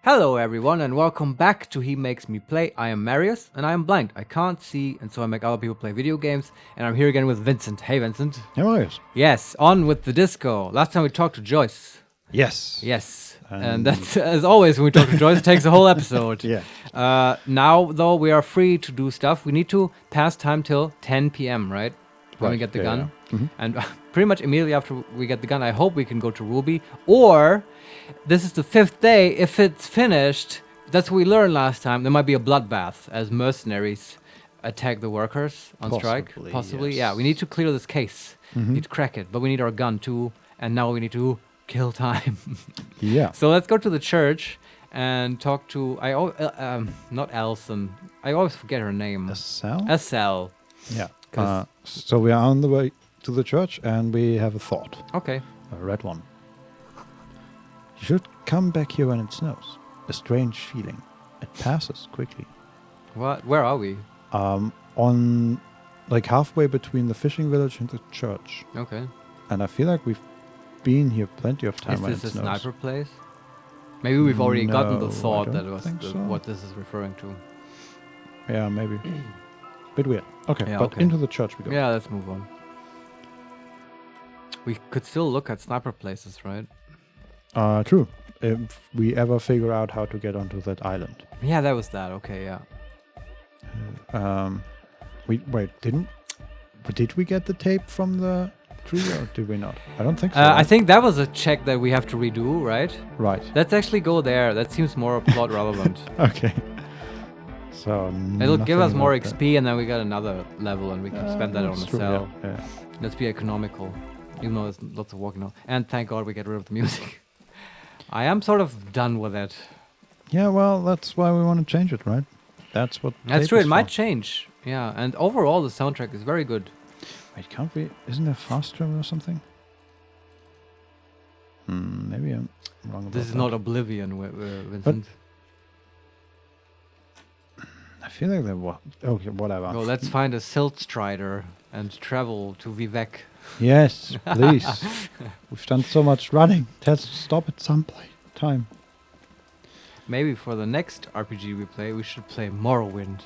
Hello everyone and welcome back to He Makes Me Play. I am Marius and I am blind. I can't see and so I make other people play video games. And I'm here again with Vincent. Hey Vincent. Hey Marius. Yes, on with the disco. Last time we talked to Joyce. Yes. Yes. And that's, as always, when we talk to Joyce, it takes a whole episode. Yeah. Now, though, we are free to do stuff. We need to pass time till 10 p.m., right? When we get the gun. Yeah. Mm-hmm. And pretty much immediately after we get the gun, I hope we can go to Ruby. Or, this is the 5th day. If it's finished, that's what we learned last time. There might be a bloodbath as mercenaries attack the workers on strike. Possibly, yes. yeah. We need to clear this case. Mm-hmm. We need to crack it. But we need our gun too. And now we need to kill time. Yeah. So let's go to the church and talk to not Alison. I always forget her name. Estelle. Yeah. So we are on the way to the church and we have a thought. Okay. A red one. You should come back here when it snows. A strange feeling. It passes quickly. What? Where are we? On like halfway between the fishing village and the church. Okay. And I feel like we've been here plenty of time when it Is this a snows. sniper place? Maybe we've already gotten the No, thought I that don't was think so. what this is referring to. Yeah, maybe. Bit weird. Okay, Yeah, but okay. into the church we go. Yeah, let's move on. We could still look at sniper places, right? True. If we ever figure out how to get onto that island. Yeah, that was that. Okay, yeah. Did we get the tape from the tree or did we not? I don't think so. I think that was a check that we have to redo, right? Right. Let's actually go there. That seems more plot relevant. Okay. So It'll give us nothing more about that. XP and then we got another level and we can spend that on That's a true, cell. Yeah. Let's be economical, even though there's lots of walking now. And thank God we get rid of the music. I am sort of done with it. Yeah, well, that's why we want to change it, right? That's what. That's tape true. is It might for. change. Yeah, and overall the soundtrack is very good. Wait, can't we? Isn't there fast travel or something? Maybe I'm wrong about This is that. not Oblivion, Vincent. I feel like there was. Okay, whatever. No, let's find a silt strider and travel to Vivek. Yes, please. We've done so much running. Let's stop at some time. Maybe for the next RPG we play, we should play Morrowind.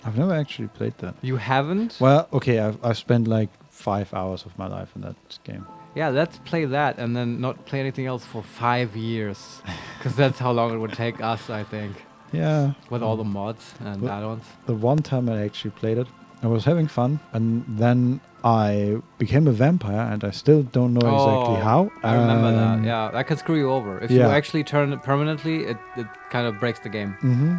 I've never actually played that. You haven't? Well, okay, I've spent like 5 hours of my life in that game. Yeah, let's play that and then not play anything else for 5 years. Because that's how long it would take us, I think. Yeah. With all the mods and Well, add-ons. The one time I actually played it, I was having fun, and then I became a vampire, and I still don't know exactly how. I remember that. Yeah, that can screw you over. If you yeah. actually turn it permanently, it kind of breaks the game. Mm-hmm.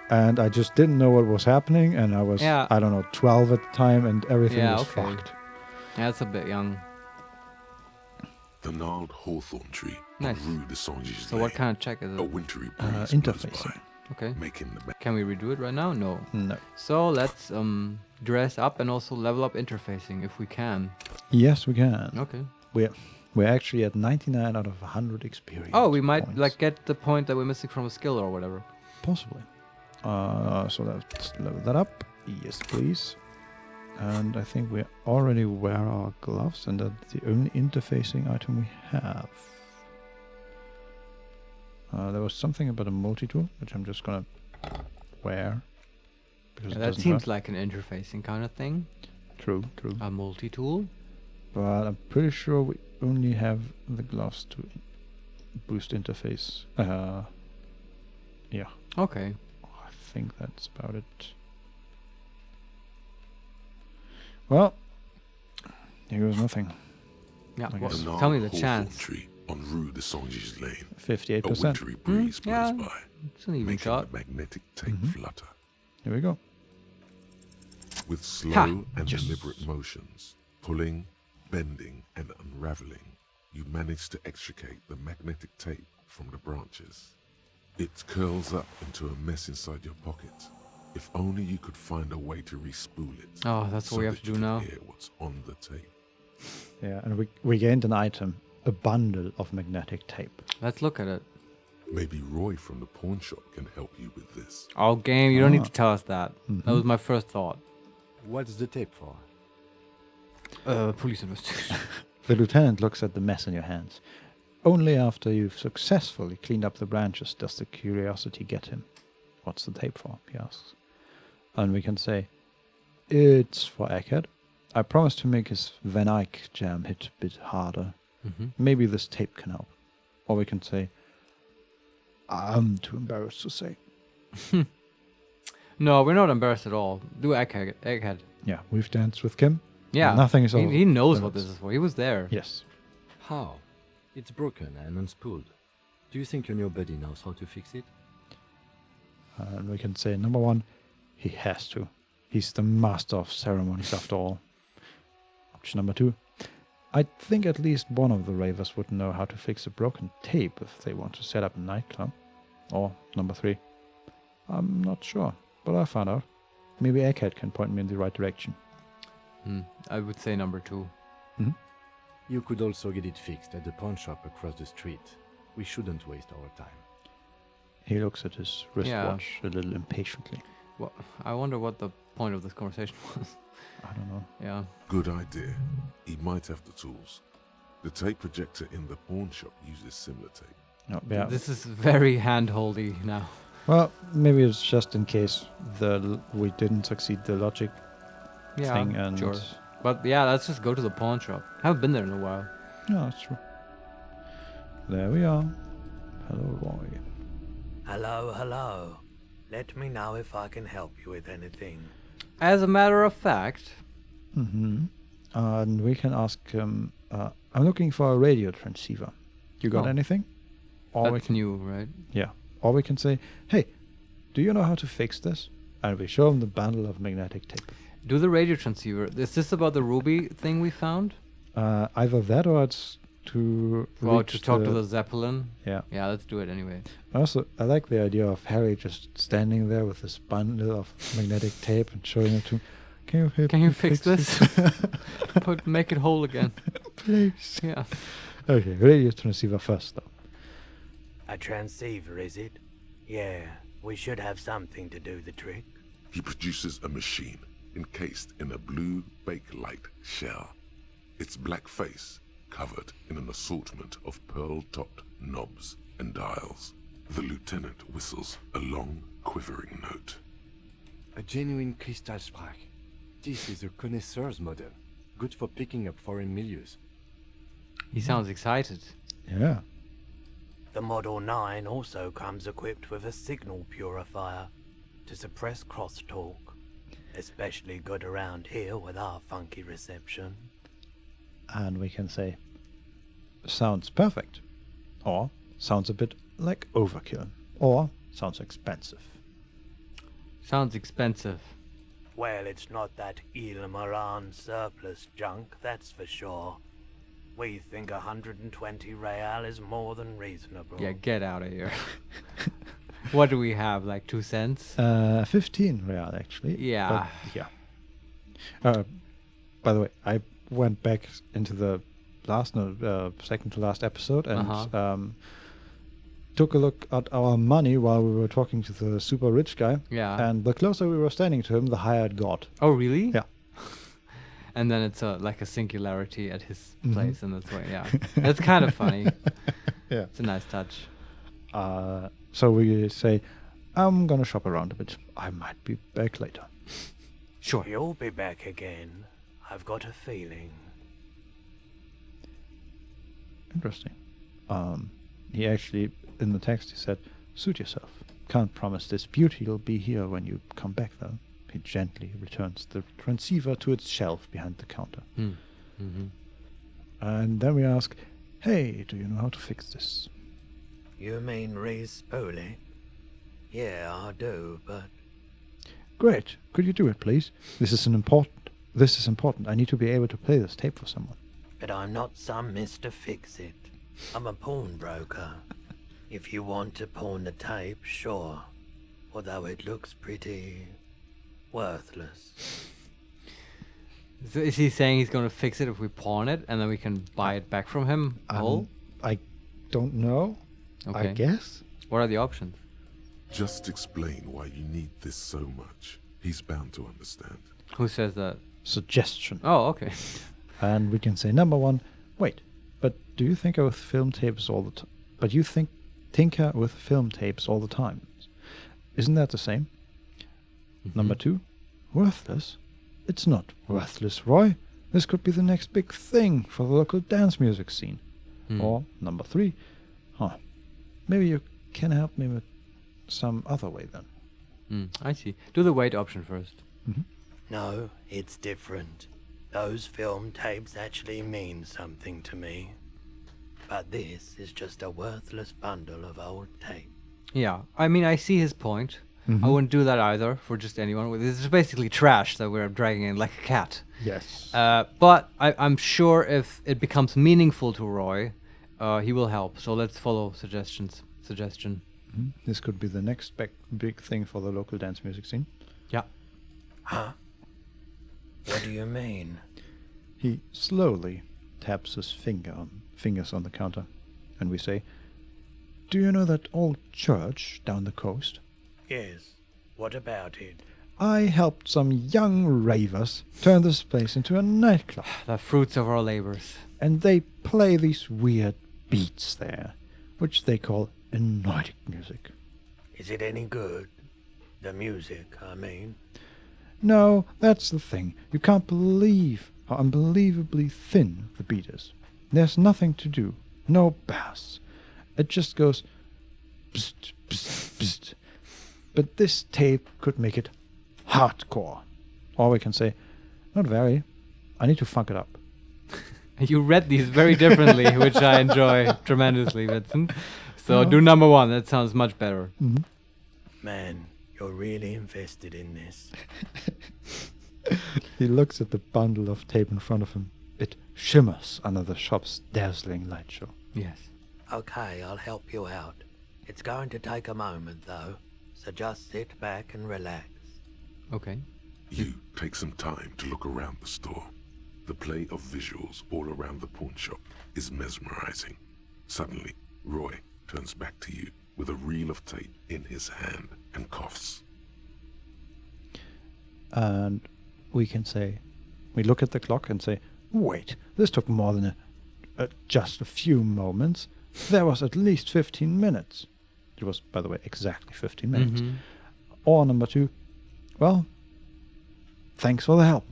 And I just didn't know what was happening, and I was, Yeah. I don't know, 12 at the time, and everything Yeah, was okay. fucked. Yeah, it's a bit young. The gnarled hawthorn tree Nice. on Rue de Sange's So what kind of check is A it? wintry breeze blows Interfacing. by, Okay. making the Can we redo it right now? No. No. So let's dress up and also level up interfacing if we can. Yes, we can. Okay. We're actually at 99 out of 100 experience. Oh, we might points. like get the point that we're missing from a skill or whatever. Possibly. So let's level that up. Yes, please. And I think we already wear our gloves, and that's the only interfacing item we have. There was something about a multi-tool, which I'm just gonna wear. Because Yeah, it that doesn't seems hurt. like an interfacing kind of thing. True. A multi-tool. But I'm pretty sure we only have the gloves to boost interface. Yeah. Okay. I think that's about it. Well, here goes nothing. Yeah. I Well, guess. gnarled tell me the hawthorn chance. tree on Rue de Sange's lane. 58%. A wintry breeze blows yeah. by, It's an even making shot. the magnetic tape Mhm. flutter. Here we go. With slow Ha! and Yes. deliberate motions, pulling, bending, and unraveling, you manage to extricate the magnetic tape from the branches. It curls up into a mess inside your pocket. If only you could find a way to re-spool it. Oh, that's what we have that to you do can now. hear what's on the tape. Yeah, and we gained an item, a bundle of magnetic tape. Let's look at it. Maybe Roy from the pawn shop can help you with this. Oh, game, you don't need Ah. to tell us that. That Mhm. was my first thought. What is the tape for? Police investigation. The lieutenant looks at the mess in your hands. only after you've successfully cleaned up the branches does the curiosity get him. What's the tape for? He asks. And we can say, it's for Eckhead. I promised to make his Van Eyck jam hit a bit harder. Maybe this tape can help. Or we can say, I'm too embarrassed to say. No, we're not embarrassed at all. Do Egghead. Yeah, we've danced with Kim. Yeah. Nothing is He knows what limits. this is for. He was there. Yes. How? It's broken and unspooled. Do you think your new buddy knows how to fix it? And we can say, number one, he has to. He's the master of ceremonies after all. Option number two, I think at least one of the ravers would know how to fix a broken tape if they want to set up a nightclub. Or number three, I'm not sure, but I'll find out. Maybe Egghead can point me in the right direction. I would say number two. You could also get it fixed at the pawn shop across the street. We shouldn't waste our time. He looks at his wristwatch a little impatiently. Well, I wonder what the point of this conversation was. I don't know. Yeah. Good idea. He might have the tools. The tape projector in the pawn shop uses similar tape. No, yeah. This is very hand-holdy now. Well, maybe it's just in case we didn't succeed the logic Yeah, thing. And sure. But yeah, let's just go to the pawn shop. Haven't been there in a while. Yeah, that's true. There we are. Hello, Roy. Hello, hello. Let me know if I can help you with anything. As a matter of fact, And we can ask him, I'm looking for a radio transceiver. You got Oh. anything? Or we that's can, new, right? yeah. Or we can say, hey, do you know how to fix this? And we show him the bundle of magnetic tape. Do the radio transceiver. Is this about the ruby thing we found? Either that or it's to Or reach to talk to the Zeppelin? Yeah. Yeah, let's do it anyway. Also, I like the idea of Harry just standing there with this bundle of magnetic tape and showing it to him. Can you fix this? Make it whole again. Please. Yeah. Okay, radio transceiver first, though. A transceiver, is it? Yeah, we should have something to do the trick. He produces a machine encased in a blue Bakelite shell. Its black face covered in an assortment of pearl-topped knobs and dials. The lieutenant whistles a long, quivering note. A genuine crystal sprach. This is a connoisseur's model, good for picking up foreign milieus. He sounds excited. Yeah. The Model 9 also comes equipped with a signal purifier to suppress crosstalk. Especially good around here with our funky reception. And we can say, sounds perfect. Or sounds a bit like overkill. Or sounds expensive. Sounds expensive. Well, it's not that Ilmaran surplus junk, that's for sure. We think 120 real is more than reasonable. Yeah, get out of here. What do we have? Like 2 cents? 15 real, actually. Yeah. But, yeah. By the way, I went back into the second to last episode and took a look at our money while we were talking to the super rich guy. Yeah. And the closer we were standing to him, the higher it got. Oh, really? Yeah. And then it's like a singularity at his place, and that's why, yeah. It's kind of funny. Yeah. It's a nice touch. So we say, I'm gonna shop around a bit. I might be back later. Sure. You'll be back again. I've got a feeling. Interesting. He actually, in the text, he said, suit yourself. Can't promise this beauty will be here when you come back, though. He gently returns the transceiver to its shelf behind the counter. And then we ask, hey, do you know how to fix this? You mean re-spool it? Yeah, I do, but... Great. Could you do it, please? This is important. I need to be able to play this tape for someone. But I'm not some Mr. Fix-It. I'm a pawnbroker. If you want to pawn the tape, sure. Although it looks pretty... worthless. So is he saying he's going to fix it if we pawn it, and then we can buy it back from him whole? I don't know. Okay. I guess. What are the options? Just explain why you need this so much. He's bound to understand. Who says that? Suggestion. Oh, okay. And we can say, number one, wait, But do you tinker with film tapes all the time? But you tinker with film tapes all the time. Isn't that the same? Number 2, worthless? It's not worthless, Roy. This could be the next big thing for the local dance music scene. Or number 3, maybe you can help me with some other way then. I see. Do the wait option first. No, it's different. Those film tapes actually mean something to me. But this is just a worthless bundle of old tape. Yeah, I mean, I see his point. I wouldn't do that either for just anyone. This is basically trash that we're dragging in like a cat. Yes. But I'm sure if it becomes meaningful to Roy, he will help. So let's follow suggestion. This could be the next big thing for the local dance music scene. Yeah. Huh? What do you mean? He slowly taps his fingers on the counter, and we say, "Do you know that old church down the coast? Yes. What about it? I helped some young ravers turn this place into a nightclub, The fruits of our labors. and they play these weird beats there, which they call hypnotic music. Is it any good? The music, I mean. No, that's the thing. You can't believe how unbelievably thin the beat is. There's nothing to do, no bass. It just goes psst, psst, psst. But this tape could make it hardcore. Or we can say, not very. I need to funk it up. You read these very differently, which I enjoy tremendously, Vincent. So do number 1. That sounds much better. Man, you're really invested in this. He looks at the bundle of tape in front of him. It shimmers under the shop's dazzling light show. Yes. Okay, I'll help you out. It's going to take a moment, though. So just sit back and relax. Okay. You take some time to look around the store. The play of visuals all around the pawn shop is mesmerizing. Suddenly, Roy turns back to you with a reel of tape in his hand and coughs. And we can say, we look at the clock and say, wait, this took more than just a few moments. There was at least 15 minutes. It was, by the way, exactly 15 minutes. Or number 2, well, thanks for the help.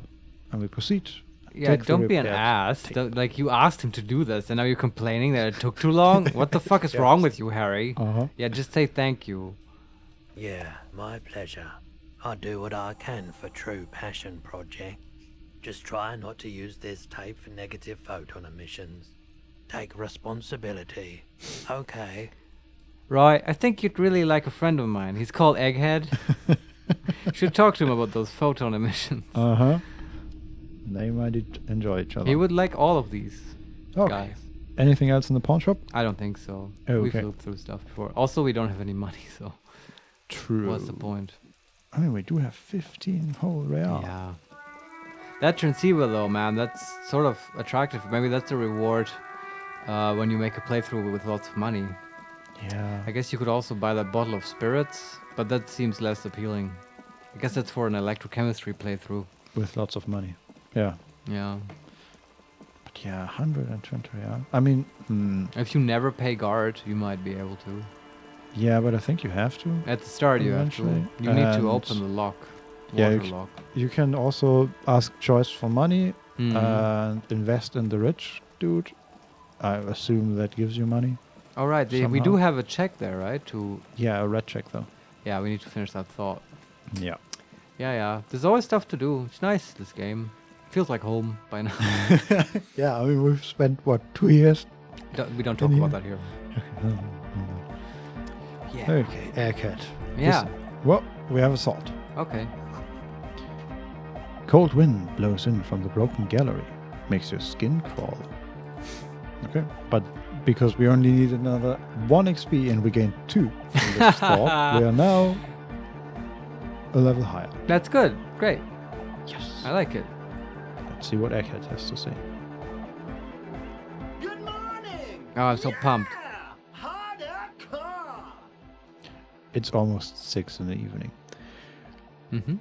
And we proceed. Yeah, Take the don't be an repaired ass. tape. Like, you asked him to do this, and now you're complaining that it took too long? What the fuck is wrong with you, Harry? Yeah, just say thank you. Yeah, my pleasure. I'll do what I can for true passion projects. Just try not to use this tape for negative photon emissions. Take responsibility. Okay. Roy, I think you'd really like a friend of mine. He's called Egghead. Should talk to him about those photon emissions. They might enjoy each other. He would like all of these Okay. guys. Anything else in the pawn shop? I don't think so. Oh, We've okay. looked through stuff before. Also, we don't have any money, so True. what's the point? I mean, we do have 15 whole real. Yeah. That transceiver, though, man, that's sort of attractive. Maybe that's the reward when you make a playthrough with lots of money. Yeah. I guess you could also buy that bottle of spirits, but that seems less appealing. I guess that's for an electrochemistry playthrough. With lots of money. Yeah. Yeah. But yeah, 120 real. I mean, If you never pay guard, you might be able to. yeah, but I think you have to. At the start, you have to. Eventually. You need And to open the lock. yeah, Water you lock. You can also ask Joyce for money Mhm. and invest in the rich dude. I assume that gives you money. All right, we somehow. do have a check there, right? To Yeah, a red check though. yeah, we need to finish that thought. Yeah. Yeah. There's always stuff to do. It's nice, this game. Feels like home by now. Yeah, I mean, we've spent, what, 2 years? We don't talk In about here? that here. Yeah. Okay, Aircat. Yeah. Well, we have a thought. Okay. Cold wind blows in from the broken gallery, makes your skin crawl. Okay, but because we only need another 1 XP and we gained 2 from this thought, we are now a level higher. That's good. Great. Yes. I like it. Let's see what Egghead has to say. Good morning! Oh, I'm so pumped. Hardcore! It's almost 6 in the evening. Mm-hmm.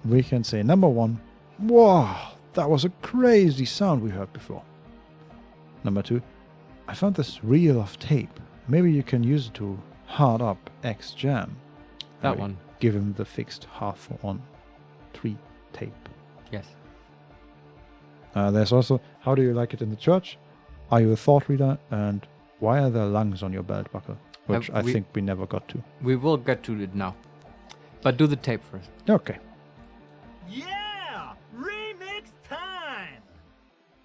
We can say number 1. Wow, that was a crazy sound we heard before. Number 2. I found this reel of tape. Maybe you can use it to hard up X jam. That And we one. Give him the fixed hawthorn 3 tape. Yes. There's also, how do you like it in the church? Are you a thought reader? And why are there lungs on your belt buckle? Which I we- think we never got to. We will get to it now. But do the tape first. Okay. Yeah! Remix time!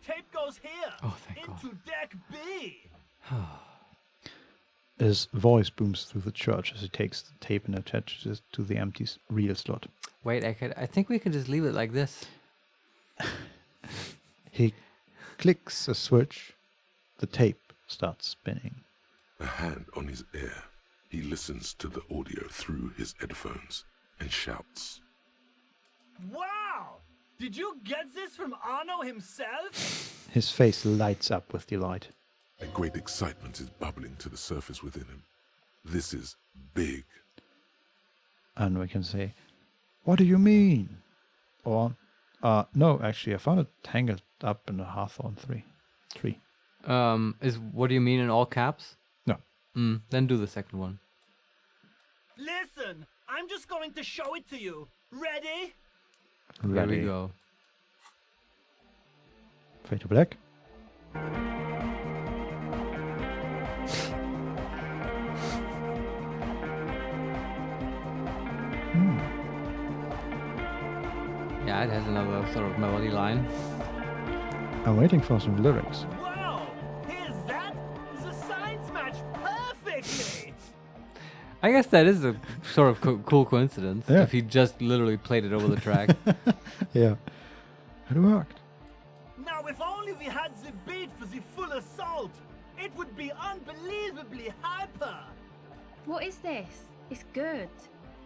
Tape goes here. Oh, thank God. into deck B. His voice booms through the church as he takes the tape and attaches it to the empty reel slot. Wait, I think we can just leave it like this. He clicks a switch. The tape starts spinning. A hand on his ear, he listens to the audio through his headphones and shouts. Wow! Did you get this from Arno himself? His face lights up with delight. A great excitement is bubbling to the surface within him. This is big. And we can say, what do you mean? Or, no, actually, I found it tangled up in a hawthorn 3. Is what do you mean in all caps? No. Then do the second one. Listen, I'm just going to show it to you. Ready? There we go. Fade to black. Yeah, it has another sort of melody line. I'm waiting for some lyrics. Wow! Here's that! The signs match perfectly! I guess that is a sort of cool coincidence. Yeah. If he just literally played it over the track. Yeah. It worked. Now, if only we had the beat for the full assault, it would be unbelievably hyper! What is this? It's good.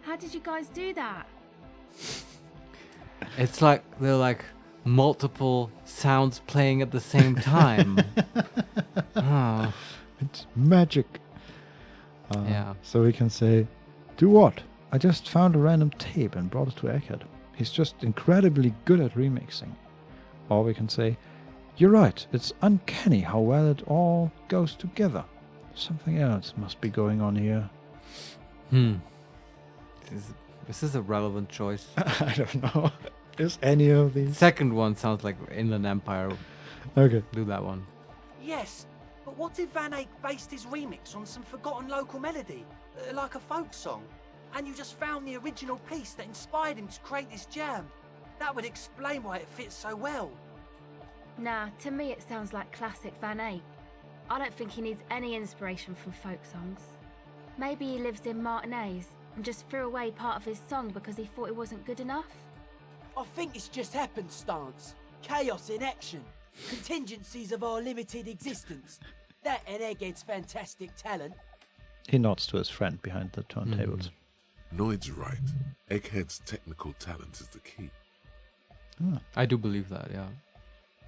How did you guys do that? It's like they're like multiple sounds playing at the same time. Oh, It's magic. yeah. So we can say, do what? I just found a random tape and brought it to Eckert. He's just incredibly good at remixing. Or we can say, you're right, it's uncanny how well it all goes together. Something else must be going on here. This is a relevant choice. I don't know. Is any of these? Second one sounds like Inland Empire. Okay. Do that one. Yes, but what if Van Eyck based his remix on some forgotten local melody, like a folk song, and you just found the original piece that inspired him to create this jam? That would explain why it fits so well. Nah, to me it sounds like classic Van Eyck. I don't think he needs any inspiration from folk songs. Maybe he lives in Martinese and just threw away part of his song because he thought it wasn't good enough. I think it's just happenstance. Chaos in action. Contingencies of our limited existence. That and Egghead's fantastic talent. He nods to his friend behind the turntables. Noid's right. Egghead's technical talent is the key. I do believe that, yeah.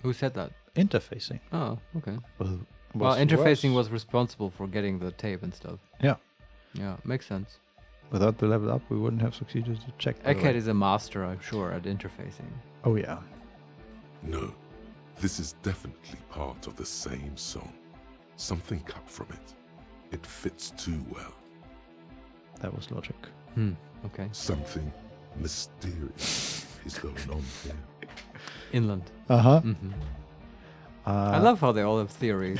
Who said that? Interfacing. Oh, okay. Well, Well, interfacing was responsible for getting the tape and stuff. Yeah. Yeah, makes sense. Without the level up, we wouldn't have succeeded to check. by the way. Egghead is a master, I'm sure, at interfacing. Oh yeah. No, this is definitely part of the same song. Something cut from it. It fits too well. That was logic. Okay. Something mysterious is going on here. Inland. Uh-huh. I love how they all have theories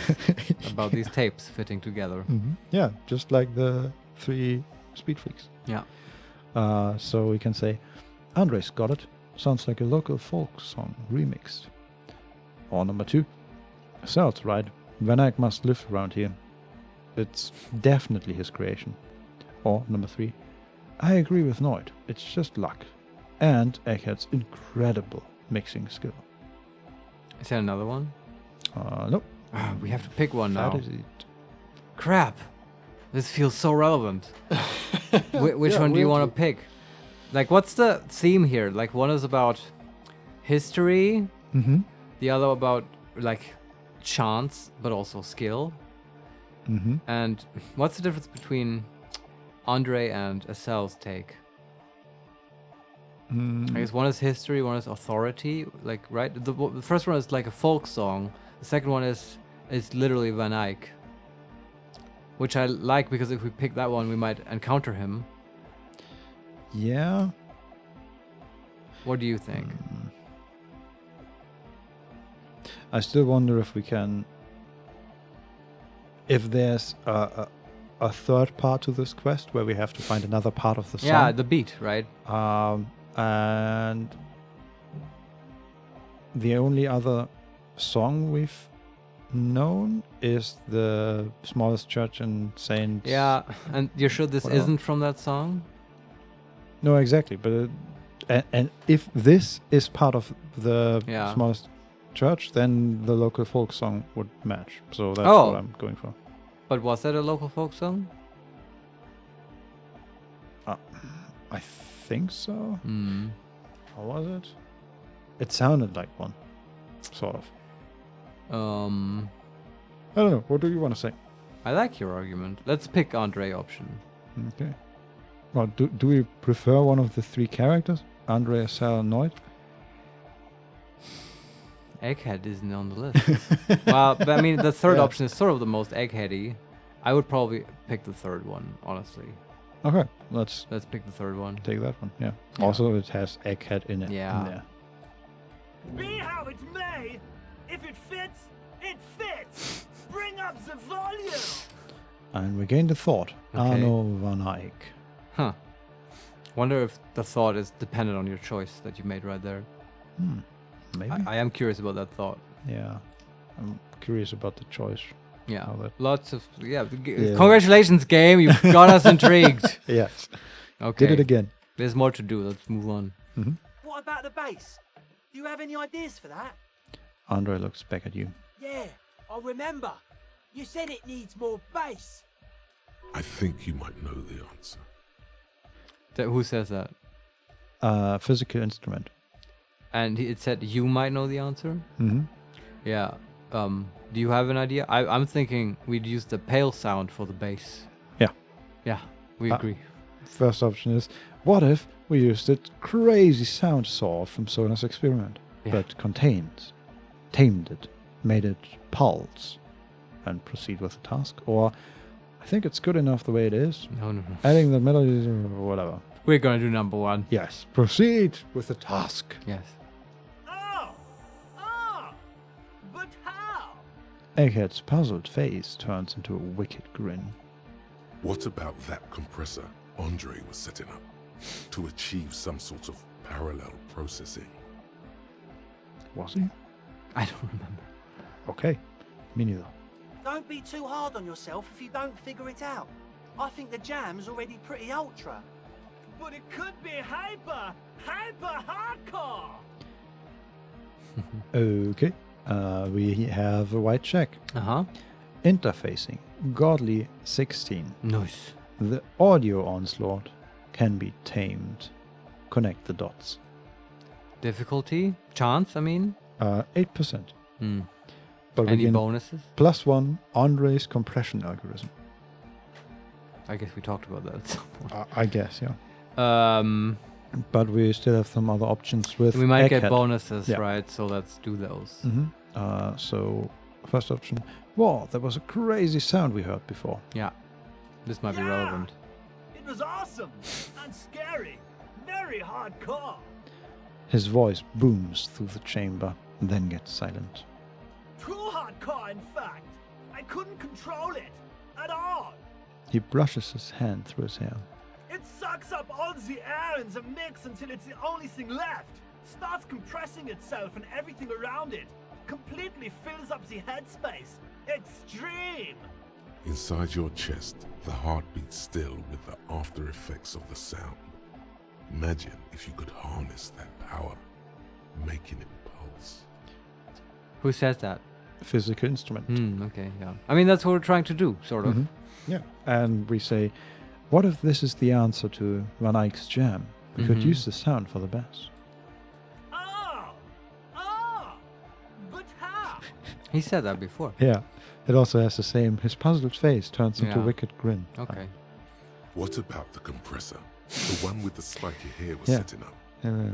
about these tapes fitting together. Yeah, just like the 3 Speed Freaks. Yeah. So we can say, Andres got it. Sounds like a local folk song remixed. Or number 2, sounds right. Van Eyck must live around here. It's definitely his creation. Or number 3, I agree with Noid. It's just luck. And Egghead's incredible mixing skill. Is there another one? Nope. We have to pick one That now. is it. Crap. This feels so relevant. Which Yeah, one do you we'll want to pick? Like, what's the theme here? Like, one is about history, Mm-hmm. the other about, like, chance, but also skill. Mm-hmm. And what's the difference between Andre and Essel's take? I guess one is history, one is authority, like, right? The first one is like a folk song. The second one is is literally Van Eyck. Which I like because if we pick that one, we might encounter him. Yeah. What do you think? I still wonder if we can... If there's a third part to this quest where we have to find another part of the song. Yeah, the beat, right? And the only other song we've known is the smallest church in Saint... Yeah, and you're sure this Whatever. isn't from that song? No, exactly. But and if this is part of the Yeah. smallest church, then the local folk song would match. So that's Oh. what I'm going for. But was that a local folk song? I think so. Hmm. Or was it? It sounded like one. Sort of. I don't know. What do you want to say? I like your argument. Let's pick Andre option. Okay. Well, do we prefer one of the three characters? Andre, Sal, Noid? Egghead isn't on the list. Well, but I mean, the third Yeah. option is sort of the most eggheady. I would probably pick the third one, honestly. Okay, let's Let's pick the third one. take that one. Yeah. Yeah. Also, it has Egghead in it. Yeah. In there. Be how it may, if it fits, it fits. Bring up the volume. And we gained a thought. Okay. Arno van Eyck. Huh. Wonder if the thought is dependent on your choice that you made right there. Maybe. I am curious about that thought. Yeah. I'm curious about the choice. Yeah. How that- Lots of Yeah. Congratulations, game. You got us intrigued. Yes. Okay. Did it again. There's more to do. Let's move on. What about the bass? Do you have any ideas for that? Andre looks back at you. Yeah, I remember. You said it needs more bass. I think you might know the answer. Who says that? Physical instrument. And it said you might know the answer. Mm-hmm. Yeah. Do you have an idea? I'm thinking we'd use the pale sound for the bass. Yeah. Yeah, we agree. First option is, what if we used that crazy sound saw from Sonar's experiment, Yeah. but tamed it, made it pulse, and proceed with the task? Or, I think it's good enough the way it is, No. adding the melodies or whatever. We're gonna do number one. Yes, proceed with the task. Yes. But how? Egghead's puzzled face turns into a wicked grin. What about that compressor Andre was setting up to achieve some sort of parallel processing? Was he? I don't remember. Okay, me neither. Don't be too hard on yourself if you don't figure it out. I think the jam's already pretty ultra. But it could be hyper hardcore. Okay, we have a white check. Uh-huh. Interfacing, godly 16. Nice. The audio onslaught can be tamed. Connect the dots. Difficulty? Chance, I mean? 8%. Hmm. But we Any gain bonuses? +1 Andre's compression algorithm. I guess we talked about that at some point. I guess, yeah. But we still have some other options with We might get Egghead. bonuses, Yeah. right? So let's do those. So, first option. Wow, that was a crazy sound we heard before. Yeah. This might be Yeah. relevant. It was awesome and scary. Very hardcore. His voice booms through the chamber, then gets silent. Too hardcore, in fact. I couldn't control it at all. He brushes his hand through his hair. It sucks up all the air in the mix until it's the only thing left. Starts compressing itself and everything around it. Completely fills up the headspace. Extreme. Inside your chest, the heart beats still with the after effects of the sound. Imagine if you could harness that power, making it pulse. Who says that? Physical instrument. Okay, yeah. I mean, that's what we're trying to do, sort of. Yeah. And we say, what if this is the answer to Van Eyck's jam? We could use the sound for the bass. But how? He said that before. Yeah. It also has the same, his puzzled face turns into a Yeah. wicked grin. Okay. What about the compressor? The one with the spiky hair was Yeah. setting up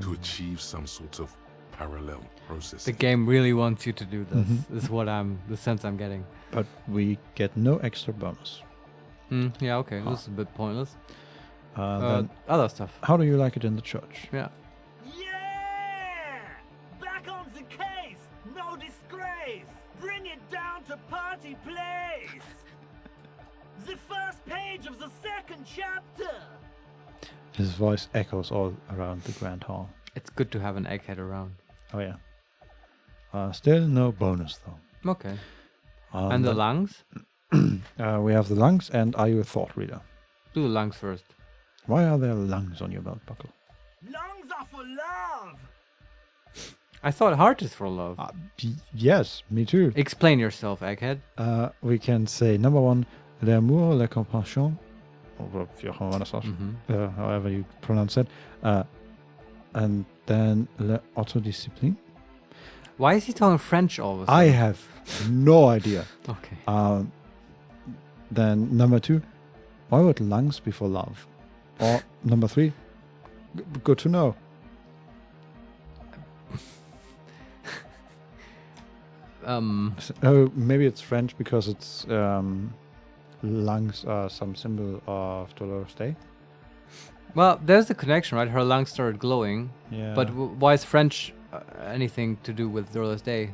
to achieve some sort of parallel The processing. game really wants you to do this. Mhm. This is the sense I'm getting. But we get no extra bonus. Yeah, okay. Huh. This is a bit pointless. Then Other stuff. how do you like it in the church? Yeah. Yeah! Back on the case! No disgrace! Bring it down to party place! The first page of the second chapter! His voice echoes all around the grand hall. It's good to have an egghead around. Oh yeah. Still no bonus though. Okay. And the then, lungs? we have the lungs, and are you a thought reader? Do the lungs first. Why are there lungs on your belt buckle? Lungs are for love! I thought heart is for love. Yes, me too. Explain yourself, egghead. We can say number 1, l'amour, la compassion, or however you pronounce it, and then l'autodiscipline. Why is he talking French all of a sudden? I have no idea. Okay. Then number 2, why would lungs be for love? Or number 3, good to know. Oh, maybe it's French because it's lungs are some symbol of Dolores Day. Well, there's the connection, right? Her lungs started glowing. Yeah. But why is French anything to do with Dorothy's Day?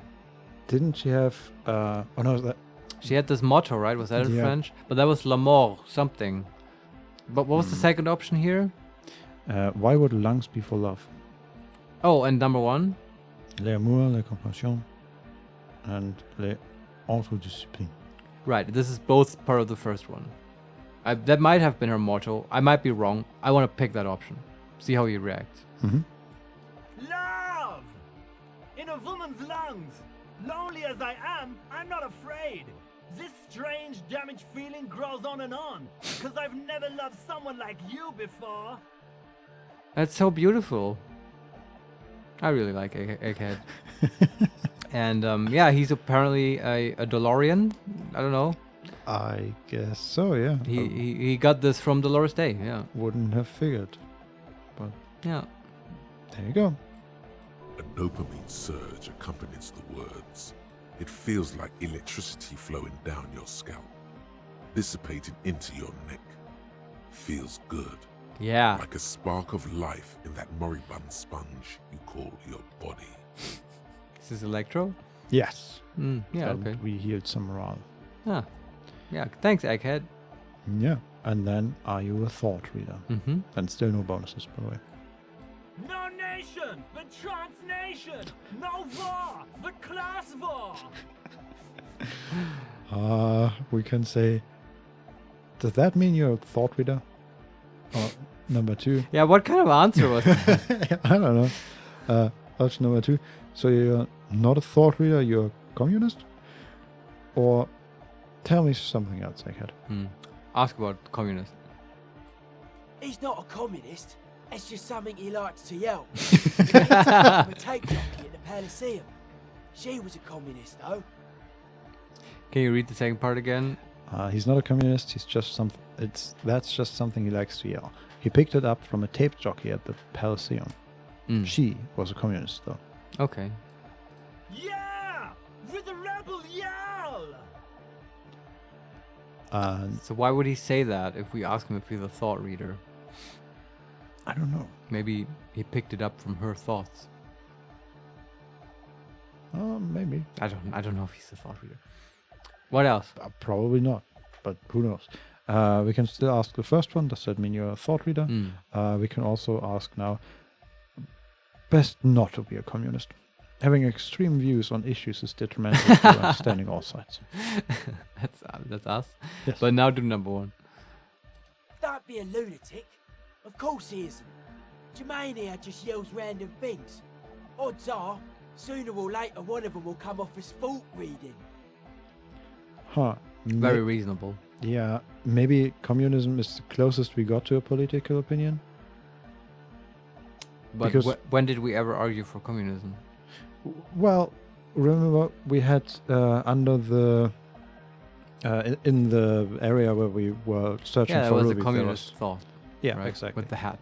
Didn't she have? Oh no, that She had this motto, right? Was that in Yeah. French? But that was l'amour something. But what was the second option here? why would lungs be for love? Oh, and number 1? L'amour, la compassion, and l'autodiscipline. Right. This is both part of the first one. That might have been her motto. I might be wrong. I want to pick that option. See how he reacts. Mm-hmm. Love! In a woman's lungs. Lonely as I am, I'm not afraid. This strange, damaged feeling grows on and on. Because I've never loved someone like you before. That's so beautiful. I really like Egghead. And yeah, he's apparently a DeLorean. I don't know. I guess so. Yeah. He got this from Dolores Day. Yeah. Wouldn't have figured, but Yeah. there you go. A dopamine surge accompanies the words. It feels like electricity flowing down your scalp, dissipating into your neck. Feels good. Yeah. Like a spark of life in that moribund sponge you call your body. Is this Electro? Yes. Yeah. And Okay. we healed some morale. Ah. Yeah. Thanks, Egghead. Yeah. And then, are you a thought reader? Mm-hmm. And still no bonuses, by the way. No nation, but transnation. No war, but class war. We can say, does that mean you're a thought reader? Or number 2? Yeah. What kind of answer was that? I don't know. Option number 2. So you're not a thought reader, you're a communist? Or tell me something else, Egghead. Ask about communist. He's not a communist. It's just something he likes to yell. A tape jockey at the Elysium. She was a communist, though. Can you read the second part again? He's not a communist, he's just something. That's just something he likes to yell. He picked it up from a tape jockey at the Elysium. She was a communist, though. Okay. Yeah, with a rebel yell. So why would he say that if we ask him if he's a thought reader? I don't know. Maybe he picked it up from her thoughts. Maybe. I don't know if he's a thought reader. What else? Probably not, but who knows? We can still ask the first one. Does that mean you're a thought reader? We can also ask now, best not to be a communist. Having extreme views on issues is detrimental to understanding all sides. That's us. Yes. But now do number 1. Don't be a lunatic. Of course he isn't. Jermaine here just yells random things. Odds are, sooner or later one of them will come off as fault reading. Huh. Very reasonable. Yeah, maybe communism is the closest we got to a political opinion. But Because- when did we ever argue for communism? Well, remember we had under the in the area where we were searching Yeah, that for was Ruby, the there communist thought. yeah, right? exactly. With the hat.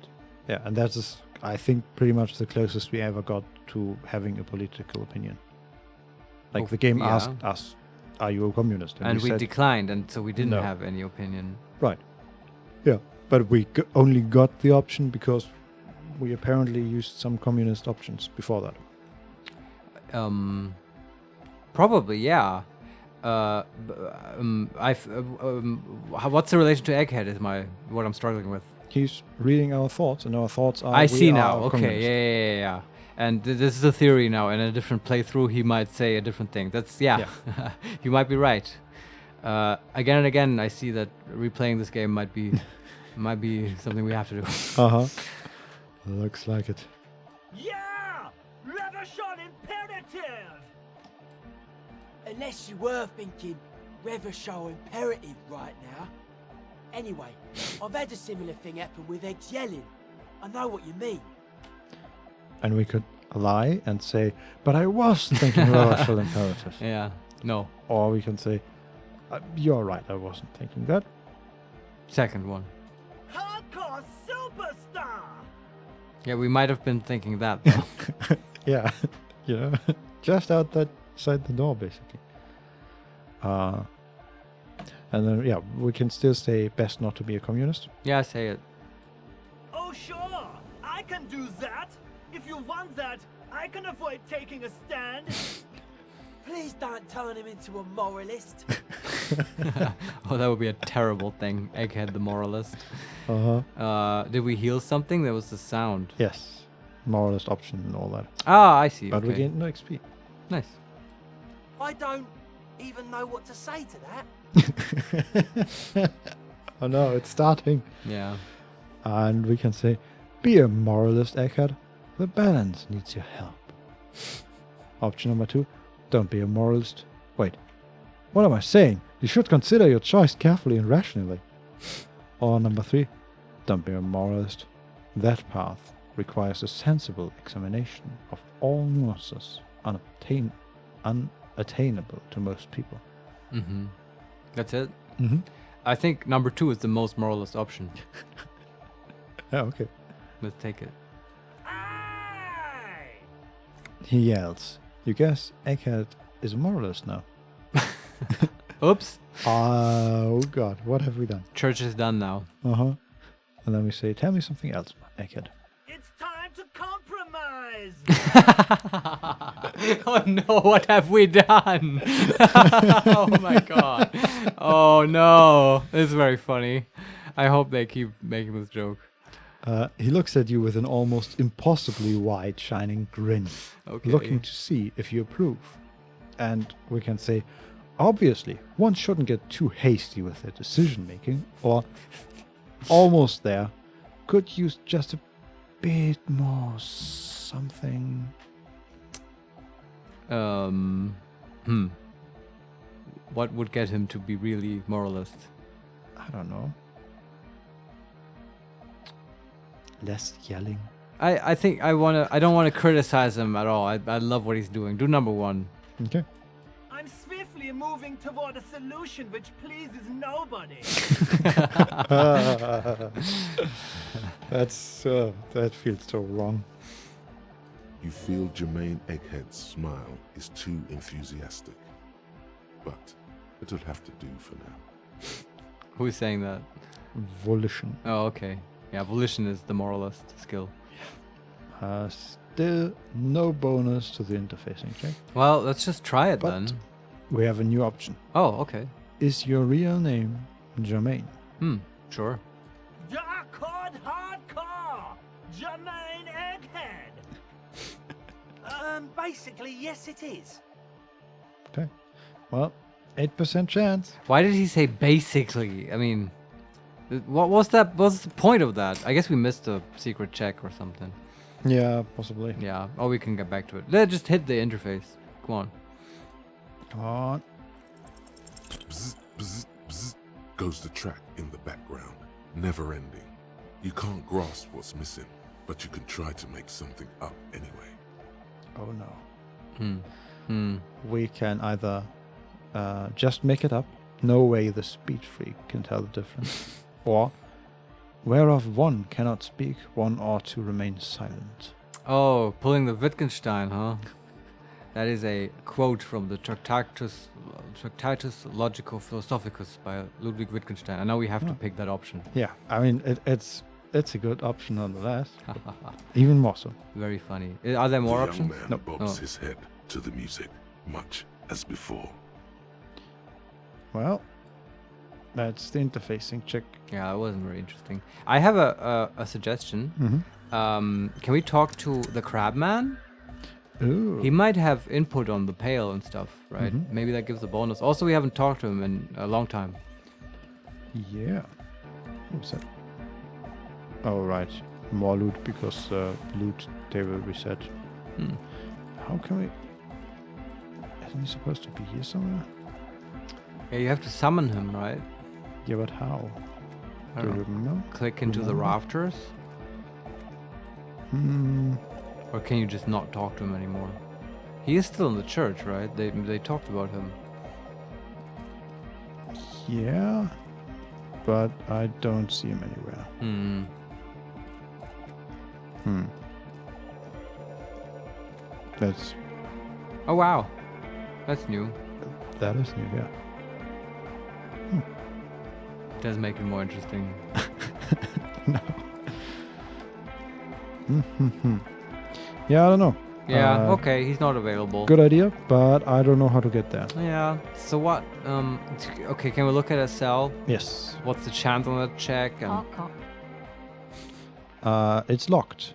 Yeah, and that is I think, pretty much the closest we ever got to having a political opinion. Like, Oh, the game yeah. asked us, are you a communist? And we said, declined, and so we didn't No. have any opinion. right. Yeah, but we only got the option because we apparently used some communist options before that. Probably, yeah. What's the relation to Egghead? Is what I'm struggling with. He's reading our thoughts, and our thoughts are. I we see are now. Okay, communist. yeah. And this is a theory now. In a different playthrough, he might say a different thing. That's yeah. You might be right. Again and again, I see that replaying this game might be something we have to do. Looks like it. Yeah! Reversion imperative! Unless you were thinking Revershaw imperative right now. Anyway, I've had a similar thing happen with eggs yelling. I know what you mean. And we could lie and say, but I was thinking Reversal imperative. Yeah. No. Or we can say, you're right, I wasn't thinking that. Second one. Hardcore superstar! Yeah, we might have been thinking that. Though. Yeah, just outside the door, basically. And then, yeah, we can still say best not to be a communist. Yeah, say it. Oh sure, I can do that. If you want that, I can avoid taking a stand. Please don't turn him into a moralist. Oh, that would be a terrible thing. Egghead the moralist. Did we heal something? There was the sound. Yes, moralist option and all that. Ah, I see. But we okay. gained no XP. Nice. I don't even know what to say to that. Oh no, it's starting. Yeah. And we can say, be a moralist, Egghead. The balance needs your help. Option number 2, don't be a moralist. Wait, what am I saying? You should consider your choice carefully and rationally. Or number 3, don't be a moralist. That path requires a sensible examination of all nuances unattainable to most people. Mm-hmm. That's it. Mm-hmm. I think number 2 is the most moralist option. Yeah, okay. Let's take it. Aye! He yells. You guess Egghead is a moralist now. Oops. Oh god, what have we done? Church is done now. And then we say, tell me something else, Egghead. It's time to compromise! Oh no, what have we done? Oh my god. Oh no. This is very funny. I hope they keep making this joke. He looks at you with an almost impossibly wide, shining grin, Okay. looking to see if you approve. And we can say, obviously, one shouldn't get too hasty with their decision-making, or almost there, could use just a bit more something. What would get him to be really moralist? I don't know. Less yelling. I think I don't want to criticize him at all. I love what he's doing. Do number 1. Okay. I'm swiftly moving toward a solution which pleases nobody. That feels so wrong. You feel Jermaine Egghead's smile is too enthusiastic. But it'll have to do for now. Who's saying that? Volition. Oh, okay. Yeah, volition is the moralist skill. Still no bonus to the interfacing check. Well, let's just try it But then. we have a new option. Oh, okay. Is your real name Jermaine? Sure. Dark Horde Hardcore! Jermaine Egghead! Basically, yes it is. Okay. Well, 8% chance. Why did he say basically? I mean, what was that? What's the point of that? I guess we missed a secret check or something. Yeah, possibly. Yeah. Oh, we can get back to it. Let's just hit the interface. Come on. Come on. Bzz, bzz, bzz, goes the track in the background, never ending. You can't grasp what's missing, but you can try to make something up anyway. Oh no. We can either just make it up. No way the speech freak can tell the difference. Or whereof one cannot speak, one ought to remain silent. Oh, pulling the Wittgenstein, huh? That is a quote from the Tractatus Logico Philosophicus by Ludwig Wittgenstein. I know we have to pick that option. Yeah, I mean, it's a good option nonetheless. Even more so. Very funny. Are there more the options? young man No. bobs Oh. his head to the music, much as before. Well, that's the interfacing check. Yeah, that wasn't very interesting. I have a suggestion. Mm-hmm. Can we talk to the Crabman? Ooh. He might have input on the pail and stuff, right? Mhm. Maybe that gives a bonus. Also, we haven't talked to him in a long time. Yeah. What's that? Oh, right. More loot because loot table reset. Hmm. How can we... Isn't he supposed to be here somewhere? Yeah, you have to summon him, right? Yeah, but how? I Do you don't know. remember? Click into the Remember? rafters? Hmm. Or can you just not talk to him anymore? He is still in the church, right? They talked about him. Yeah. But I don't see him anywhere. Hmm. That's... Oh, wow. That's new. That is new, yeah. Does make it more interesting. No. Yeah, I don't know. Yeah, okay, he's not available. Good idea, but I don't know how to get there. Yeah, so what? Okay, can we look at a cell? Yes. What's the chance on that check? And, It's locked.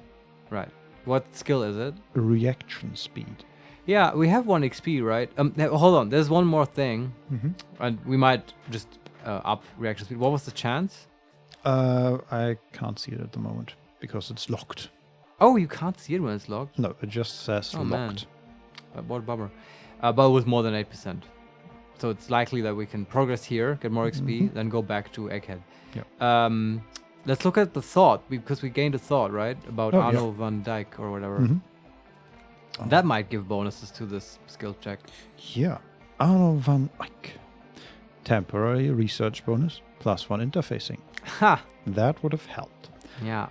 right. What skill is it? Reaction speed. Yeah, we have 1 XP, right? Hold on, there's one more thing. Mm-hmm. And we might just up reaction speed. What was the chance? I can't see it at the moment because it's locked. Oh, you can't see it when it's locked? No, it just says Oh, man. locked. What a bummer. But it was more than 8%. So it's likely that we can progress here, get more XP, then go back to Egghead. Yeah. Let's look at the thought, because we gained a thought, right? About Oh, Arno van Eyck or whatever. Mm-hmm. That might give bonuses to this skill check. Yeah. Arno van Eyck. Temporary research bonus, +1 interfacing. Ha! That would have helped. Yeah.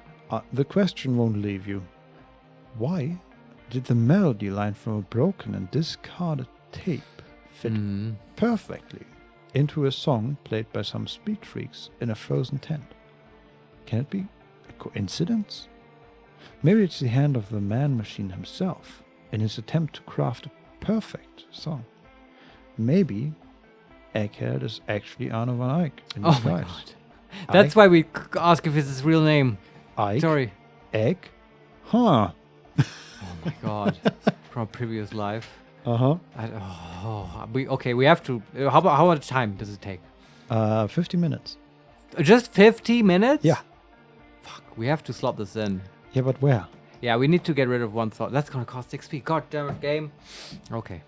The question won't leave you. Why did the melody line from a broken and discarded tape fit Mm. perfectly into a song played by some speed freaks in a frozen tent? Can it be a coincidence? Maybe it's the hand of the man-machine himself in his attempt to craft a perfect song. Maybe Egghead is actually Arno van Eyck in Oh my disguise. god. That's why we ask if it's his real name. Eyck? Sorry. Egg? Huh. Oh my god. From a previous life. Uh-huh. We have to. How much time does it take? 50 minutes. Just 50 minutes? Yeah. Fuck, we have to slot this in. Yeah, but where? Yeah, we need to get rid of 1 thought. That's gonna cost XP. God damn it, game. Okay.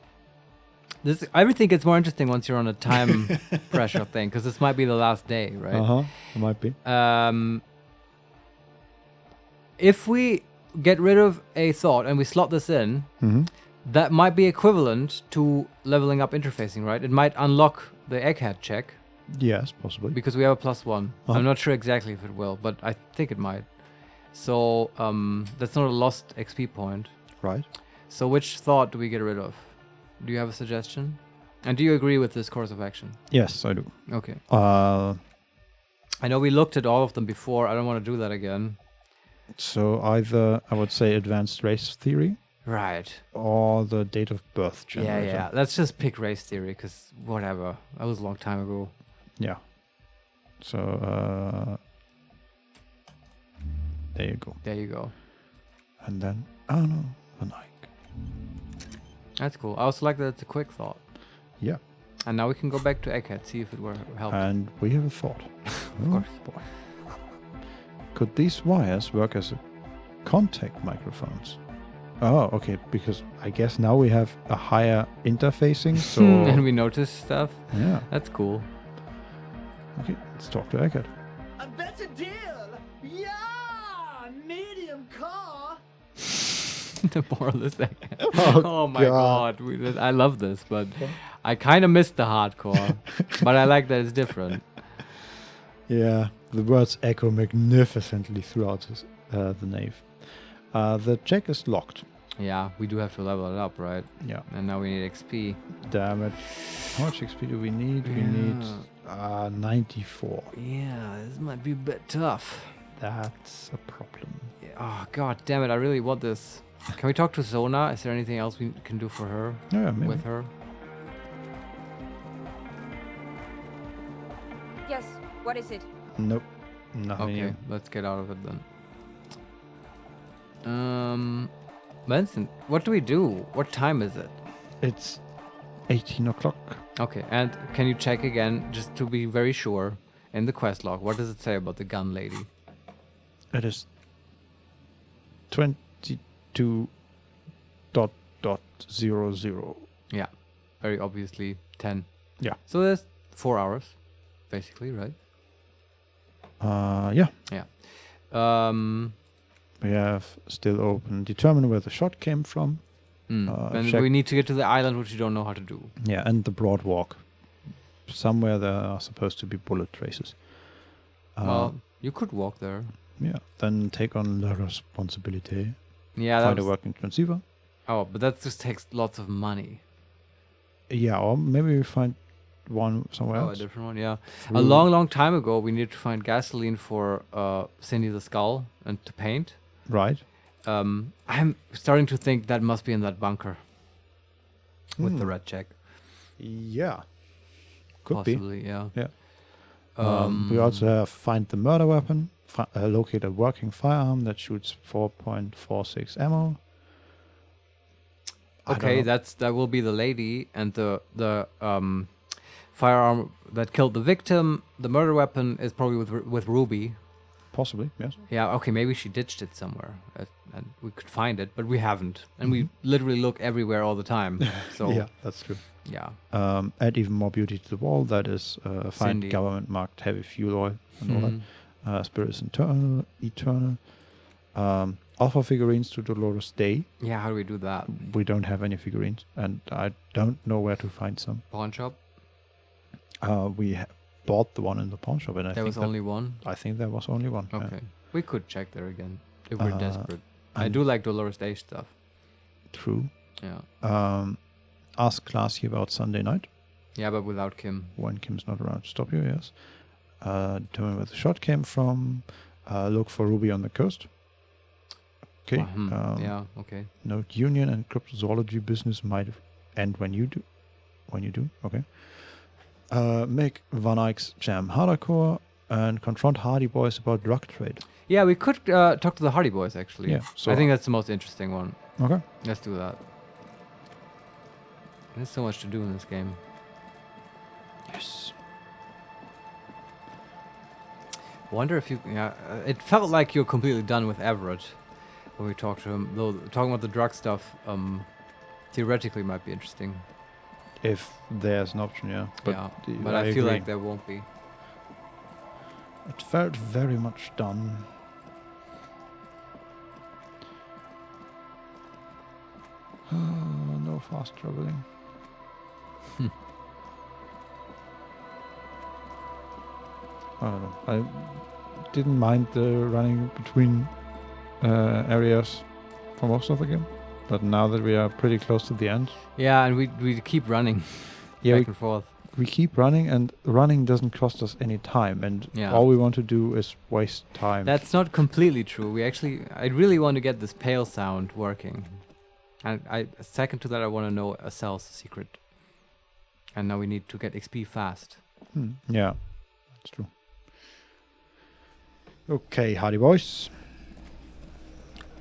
Everything gets more interesting once you're on a time pressure thing, because this might be the last day, right? Uh-huh. It might be. If we get rid of a thought and we slot this in, Mm-hmm. that might be equivalent to leveling up interfacing, right? It might unlock the Egghead check Yes, possibly. because we have a +1. Uh-huh. I'm not sure exactly if it will, but I think it might. So that's not a lost XP point. Right. So which thought do we get rid of? Do you have a suggestion? And do you agree with this course of action? Yes, I do. Okay. I know we looked at all of them before. I don't want to do that again. So either, I would say, advanced race theory Right. or the date of birth Yeah, generator. yeah. Let's just pick race theory, because whatever. That was a long time ago. Yeah. So, there you go. There you go. And then Arno van Eyck. That's cool. I also like that it's a quick thought. Yeah. And now we can go back to Egghead, see if it were helped. And we have a thought. Of course. Boy. Could these wires work as contact microphones? Oh, okay, because I guess now we have a higher interfacing, so... and we notice stuff. Yeah. That's cool. Okay, let's talk to Egghead. A better deal! Yeah! Medium car! The moralist Egghead. Oh, my god. I love this, but I kind of missed the hardcore. But I like that it's different. Yeah, The words echo magnificently throughout the nave. The check is locked. Yeah, we do have to level it up, right? Yeah. And now we need XP. Damn it. How much XP do we need? We need 94. Yeah, this might be a bit tough. That's a problem. Yeah, oh, god damn it. I really want this. Can we talk to Zona? Is there anything else we can do for her? Yeah, maybe. With her? Yes, what is it? Nope. Nothing Okay, new. let's get out of it then. Vincent, what do we do? What time is it? It's 18 o'clock. Okay, and can you check again, just to be very sure, in the quest log, what does it say about the gun lady? It is 22.00. Yeah, very obviously 10. Yeah. So there's 4 hours, basically, right? Yeah. Yeah. We have still open. Determine where the shot came from. And check- we need to get to the island, which you don't know how to do. Yeah, and the broad walk. Somewhere there are supposed to be bullet traces. Well, you could walk there. Yeah. Then take on the responsibility. Yeah, Find a that's... working transceiver. Oh, but that just takes lots of money. Yeah, or maybe we find one somewhere Oh, a else. different one, yeah. Through- A long, long time ago, we needed to find gasoline for Cindy the Skull and to paint. Right. I'm starting to think that must be in that bunker with the red check. Yeah. Could be. Possibly, yeah. Yeah. We also have find the murder weapon, locate a working firearm that shoots 4.46 ammo. I don't Okay, know. that will be the lady, and the firearm that killed the victim. The murder weapon is probably with Ruby. Possibly, yes. Yeah, okay, maybe she ditched it somewhere, and we could find it, but we haven't, and we literally look everywhere all the time. So Yeah, that's true. yeah. Add even more beauty to the wall. That is find Cindy. government marked heavy fuel oil and all that. Spirit is eternal. Offer figurines to Dolores Day. Yeah, how do we do that? We don't have any figurines, and I don't know where to find some. Pawn shop? We bought the one in the pawn shop, and There was only one? I think there was only one. yeah. Okay. We could check there again if we're desperate. I and- do like Dolores Day stuff. True. Yeah. Ask Classy about Sunday night Yeah, but without Kim. when Kim's not around to stop you. Yes. Determine where the shot came from. Look for Ruby on the coast. Okay. Yeah, okay. Note Union and cryptozoology business might end when you do. Okay. Make Van Eyck's jam hardcore and confront Hardie Boys about drug trade. Yeah, we could talk to the Hardie Boys, actually. Yeah, so- I think that's the most interesting one. Okay. Let's do that. There's so much to do in this game. Yes. Wonder if you... Yeah, it felt like you're completely done with Everett when we talked to him. Though talking about the drug stuff, theoretically might be interesting. If there's an option, yeah. Yeah, but I feel agree. like there won't be. It felt very much done. No fast traveling. I don't know. I didn't mind the running between areas for most of the game, but now that we are pretty close to the end, Yeah, and we keep running yeah, back and forth. we keep running, and running doesn't cost us any time, and Yeah. all we want to do is waste time. That's not completely true. I really want to get this pale sound working. And second to that, I want to know Asel's secret. And now we need to get XP fast. Yeah, that's true. Okay, Hardie Boys.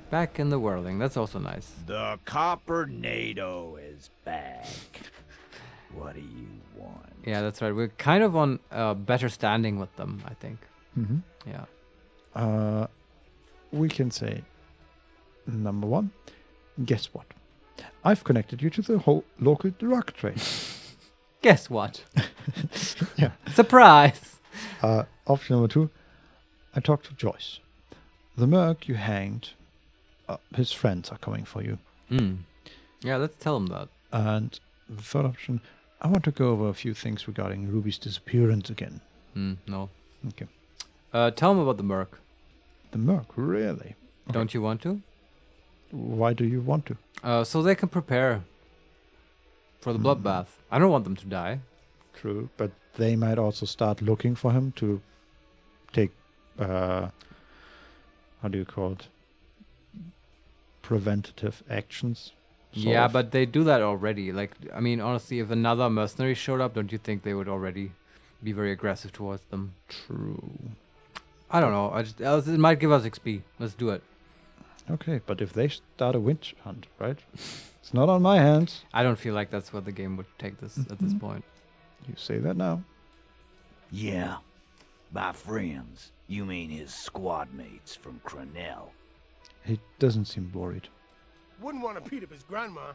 Back in the whirling. That's also nice. The Coppernado is back. What do you want? Yeah, that's right. We're kind of on better standing with them, I think. Mm-hmm. Yeah. We can say, number one, guess what? I've connected you to the whole local drug trade. Guess what? Yeah. Surprise! Option number two, I talked to Joyce. The merc you hanged, his friends are coming for you. Yeah, let's tell him that. And the third option, I want to go over a few things regarding Ruby's disappearance again. No. Okay. Tell him about the Merc. The Merc, really? Don't you want to? Why do you want to? So they can prepare for the bloodbath. I don't want them to die. True, but they might also start looking for him to take, how do you call it? Preventative actions. Yeah, of. but they do that already. Like, I mean, honestly, if another mercenary showed up, don't you think they would already be very aggressive towards them? True. I don't know. It might give us XP. Let's do it. Okay, but if they start a witch hunt, right? It's not on my hands. I don't feel like that's where the game would take this at this point. You say that now. Yeah. By friends, you mean his squad mates from Cronell. He doesn't seem worried. Wouldn't want to beat up his grandma.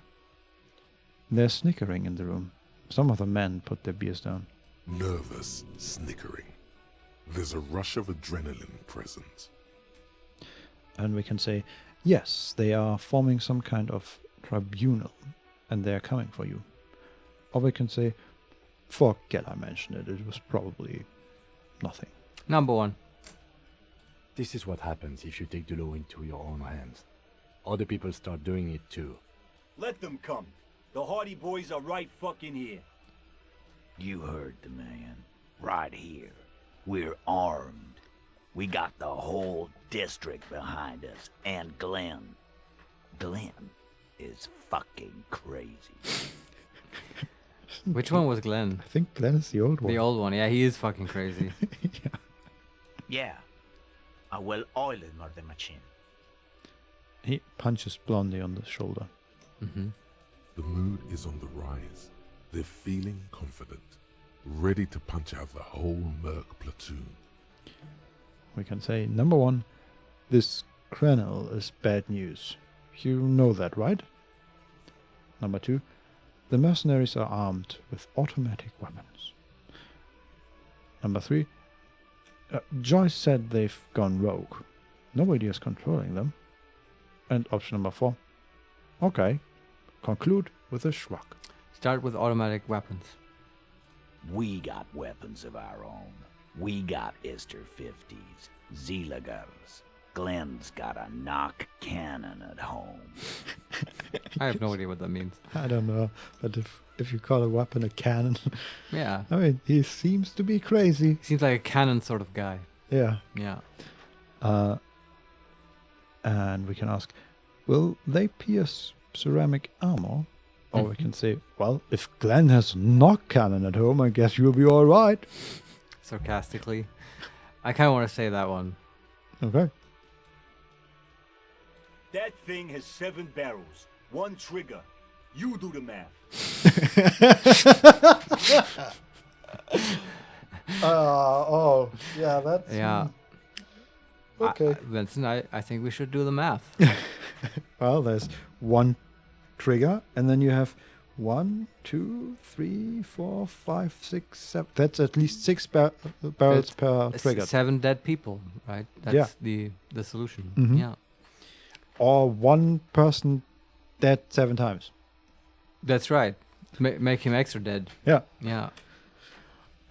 There's snickering in the room. Some of the men put their beers down. Nervous snickering. There's a rush of adrenaline present. And we can say, yes, they are forming some kind of tribunal, and they are coming for you. Or we can say, forget I mentioned it. It was probably nothing. Number 1. This is what happens if you take the law into your own hands. Other people start doing it too. Let them come. The Hardie Boys are right fucking here. You heard the man. Right here. We're armed. We got the whole district behind us. And Glenn. Glenn is fucking crazy. Which one was Glenn? I think Glenn is the old one. The old one. Yeah, he is fucking crazy. Yeah. A well-oiled murder machine. He punches Blondie on the shoulder. Mm-hmm. The mood is on the rise. They're feeling confident, ready to punch out the whole Merc platoon. We can say, number 1, this Cronell is bad news. You know that, right? Number 2, the mercenaries are armed with automatic weapons. Number 3, Joyce said they've gone rogue. Nobody is controlling them. And option number 4, okay, conclude with a shrug. Start with automatic weapons. We got weapons of our own. We got Ister 50s, Zeelagers. Glenn's got a knock cannon at home. I have no idea what that means. I don't know, but if you call a weapon a cannon, Yeah. I mean, he seems to be crazy. Seems like a cannon sort of guy. Yeah. Yeah. And we can ask, will they pierce ceramic armor? Or we can say, well, if Glenn has a knock cannon at home, I guess you'll be all right. Sarcastically. I kind of want to say that one. Okay. That thing has 7 barrels, 1 trigger. You do the math. Yeah, that's... Yeah. Okay. Vincent, I think we should do the math. Well, there's 1 trigger, and then you have 1, 2, 3, 4, 5, 6, 7. That's at least 6 barrels per trigger. 7 dead people, right? That's the solution. Mhm. Yeah. Or 1 person dead 7 times. That's right. Make him extra dead. Yeah. Yeah.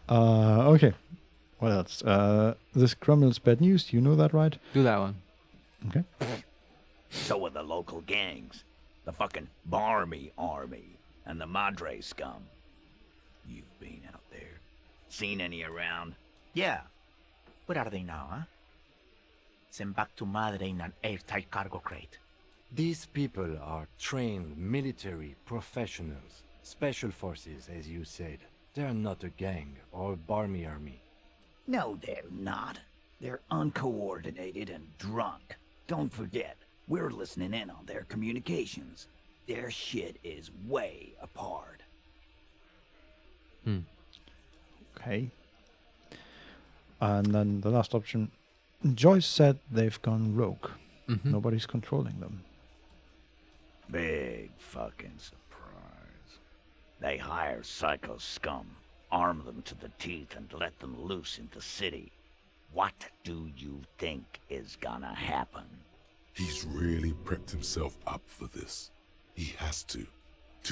Okay. What else? This criminal's bad news. You know that, right? Do that one. Okay. So are the local gangs. The fucking Barmy Army and the Madre scum. You've been out there. Seen any around? Yeah. Where are they now, huh? Sent back to Madre in an airtight cargo crate. These people are trained military professionals. Special forces, as you said. They're not a gang or a Barmy army. No, they're not. They're uncoordinated and drunk. Don't forget, we're listening in on their communications. Their shit is way apart. Okay. And then the last option. Joyce said they've gone rogue. Mhm. Nobody's controlling them. Big fucking surprise. They hire psycho scum, arm them to the teeth, and let them loose in the city. What do you think is gonna happen? He's really prepped himself up for this. He has to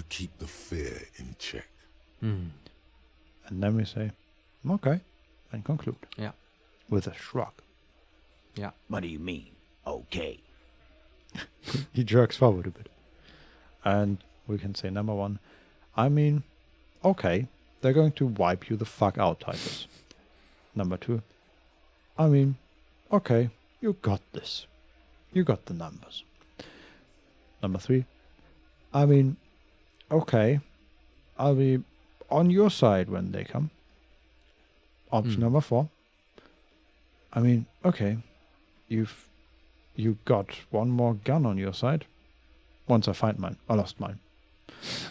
keep the fear in check. And then we say, okay, and conclude. Yeah. with a shrug. Yeah. What do you mean, okay? He jerks forward a bit. And we can say number 1, I mean, okay, they're going to wipe you the fuck out, Titus. Number 2, I mean, okay, you got this. You got the numbers. Number 3, I mean, okay, I'll be on your side when they come. Option number 4, I mean, okay, you got one more gun on your side. Once I find mine. I lost mine.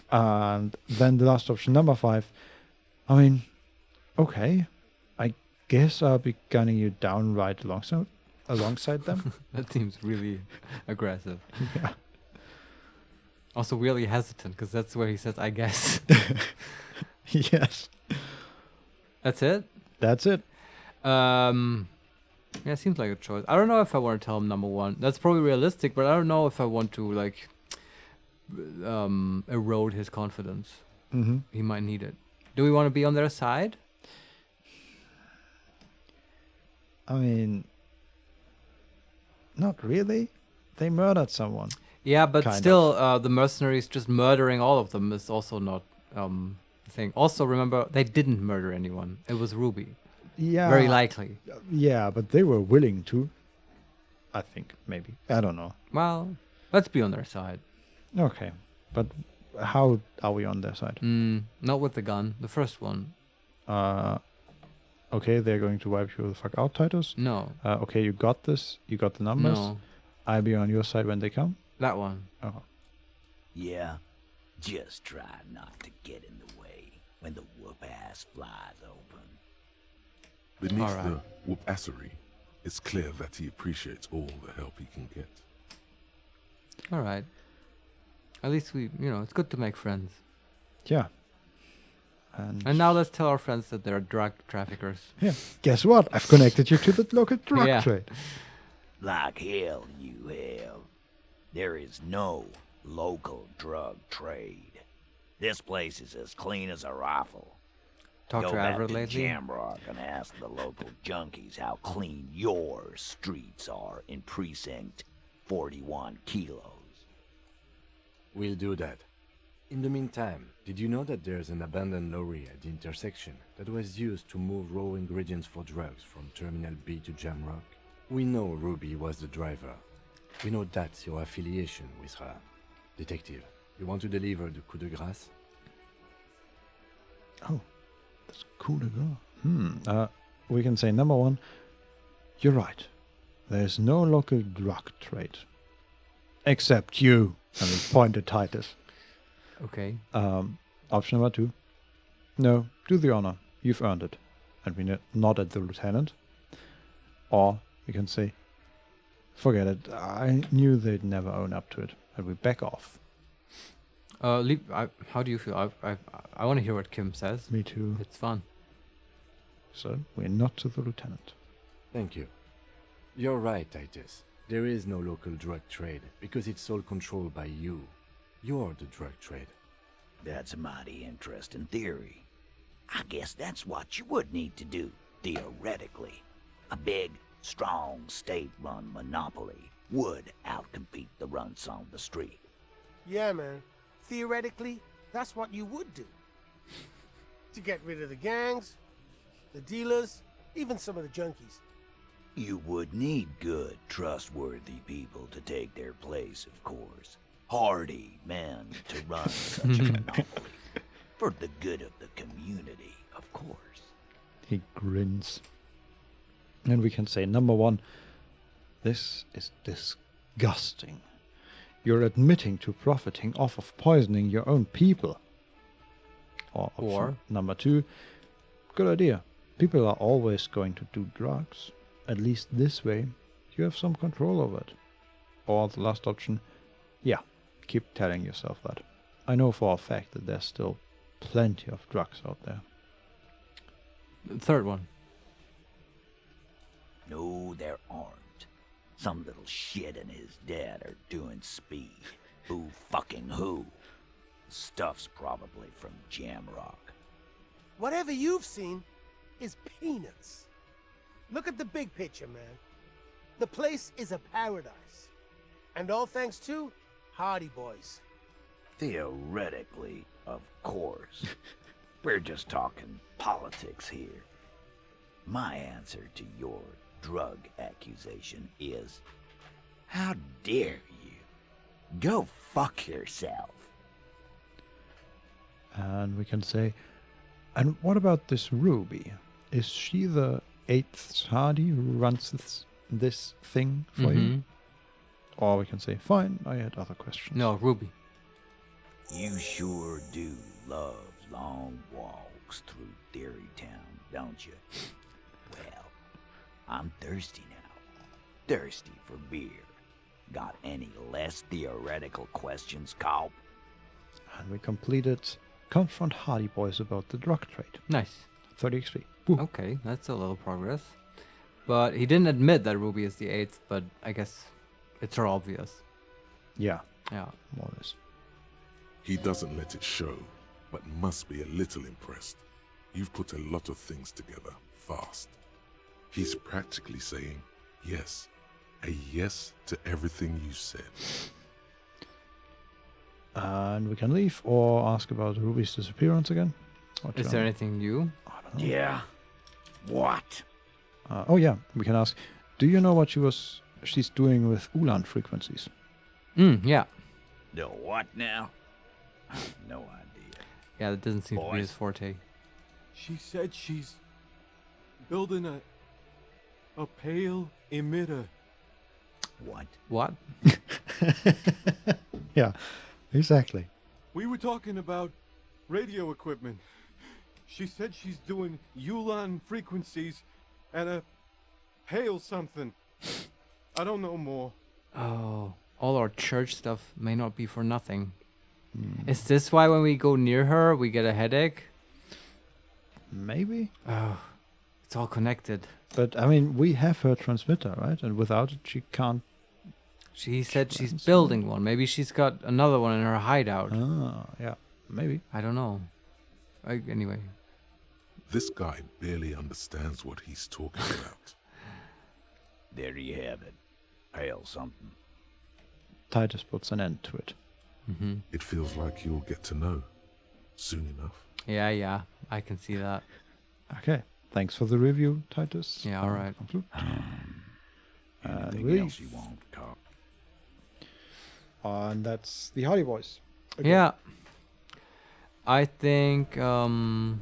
And then the last option, number 5, I mean, okay, I guess I'll be gunning you down right alongside them. That seems really aggressive. Yeah. Also really hesitant, because that's where he says, I guess. Yes. That's it? That's it. Yeah, seems like a choice. I don't know if I want to tell him number 1. That's probably realistic, but I don't know if I want to, like, erode his confidence. Mm-hmm. He might need it. Do we want to be on their side? I mean, not really. They murdered someone. Yeah, but Kind still, the mercenaries just murdering all of them is also not a thing. Also, remember, they didn't murder anyone. It was Ruby. Yeah. Very likely. Yeah, but they were willing to. I think, maybe. I don't know. Well, let's be on their side. Okay. But how are we on their side? Not with the gun. The first one. Okay, they're going to wipe you the fuck out, Titus. No. Okay, you got this. You got the numbers. No. I'll be on your side when they come. That one. Oh. Yeah, just try not to get in the way when the whoop-ass flies open. Beneath the whoop-assery, it's clear that he appreciates all the help he can get. All right. At least it's good to make friends. Yeah. And now let's tell our friends that they're drug traffickers. Yeah. Guess what? I've connected you to the local drug trade. Like hell you have. There is no local drug trade. This place is as clean as a rifle. Talk Go to back Everett to lately? Jamrock and ask the local junkies how clean your streets are in precinct 41 kilos. We'll do that. In the meantime, did you know that there's an abandoned lorry at the intersection that was used to move raw ingredients for drugs from Terminal B to Jamrock? We know Ruby was the driver. We know that's your affiliation with her. Detective, you want to deliver the coup de grâce? Oh, that's cool to go. We can say number 1, you're right. There's no local drug trade. Except you. And we point at Titus. Okay. Option number 2. No, do the honor. You've earned it. And we nod at the lieutenant. Or we can say, forget it. I knew they'd never own up to it. And we back off. How do you feel? I want to hear what Kim says. Me too. It's fun. So we nod to the lieutenant. Thank you. You're right, Titus. There is no local drug trade because it's all controlled by you. You're the drug trade. That's a mighty interesting theory. I guess that's what you would need to do, theoretically. A big, strong, state-run monopoly would outcompete the runts on the street. Yeah, man. Theoretically, that's what you would do. To get rid of the gangs, the dealers, even some of the junkies. You would need good, trustworthy people to take their place, of course. Hardy men to run such a monopoly. For the good of the community, of course. He grins. And we can say, number 1, this is disgusting. You're admitting to profiting off of poisoning your own people. Or number 2, good idea. People are always going to do drugs. At least this way, you have some control over it. Or the last option, yeah, keep telling yourself that. I know for a fact that there's still plenty of drugs out there. The third one. No, there aren't. Some little shit and his dad are doing speed. Who fucking who? Stuff's probably from Jamrock. Whatever you've seen is peanuts. Look at the big picture, man. The place is a paradise. And all thanks to Hardie Boys. Theoretically, of course. We're just talking politics here. My answer to your drug accusation is, how dare you? Go fuck yourself. And we can say, and what about this Ruby? Is she the 8th Hardie who runs this thing for you? Or we can say, fine, I had other questions. No, Ruby. You sure do love long walks through Theory Town, don't you? Well, I'm thirsty now. Thirsty for beer. Got any less theoretical questions, Carl? And we completed confront Hardie Boys about the drug trade. Nice. 30 XP. Woo. Okay, that's a little progress. But he didn't admit that Ruby is the 8th, but I guess it's her obvious. Yeah, Yeah. more or less. He doesn't let it show, but must be a little impressed. You've put a lot of things together fast. He's practically saying yes. A yes to everything you said. And we can leave or ask about Ruby's disappearance again. What Is you there want? anything new? I don't know. Yeah. What? Oh yeah, we can ask. Do you know what she's doing with Ulan frequencies? Yeah. The what now? I have no idea. Yeah, that doesn't seem to be Boys. his forte. She said she's building a pale emitter. What? What? Yeah, exactly. We were talking about radio equipment. She said she's doing Ulan frequencies and a pale something. I don't know more. Oh, all our church stuff may not be for nothing. Is this why when we go near her, we get a headache? Maybe. Oh, it's all connected. But I mean, we have her transmitter, right? And without it, she can't. She said she's Transmit. building one. Maybe she's got another one in her hideout. Ah, yeah, maybe. I don't know. Anyway. This guy barely understands what he's talking about. There you have it. Pale something. Titus puts an end to it. It feels like you'll get to know soon enough. Yeah, I can see that. Okay, thanks for the review, Titus. Yeah, all right. Conclude. Anything we- else you want, Carl? And that's the Hardie Boys. Okay. Yeah. I think, you want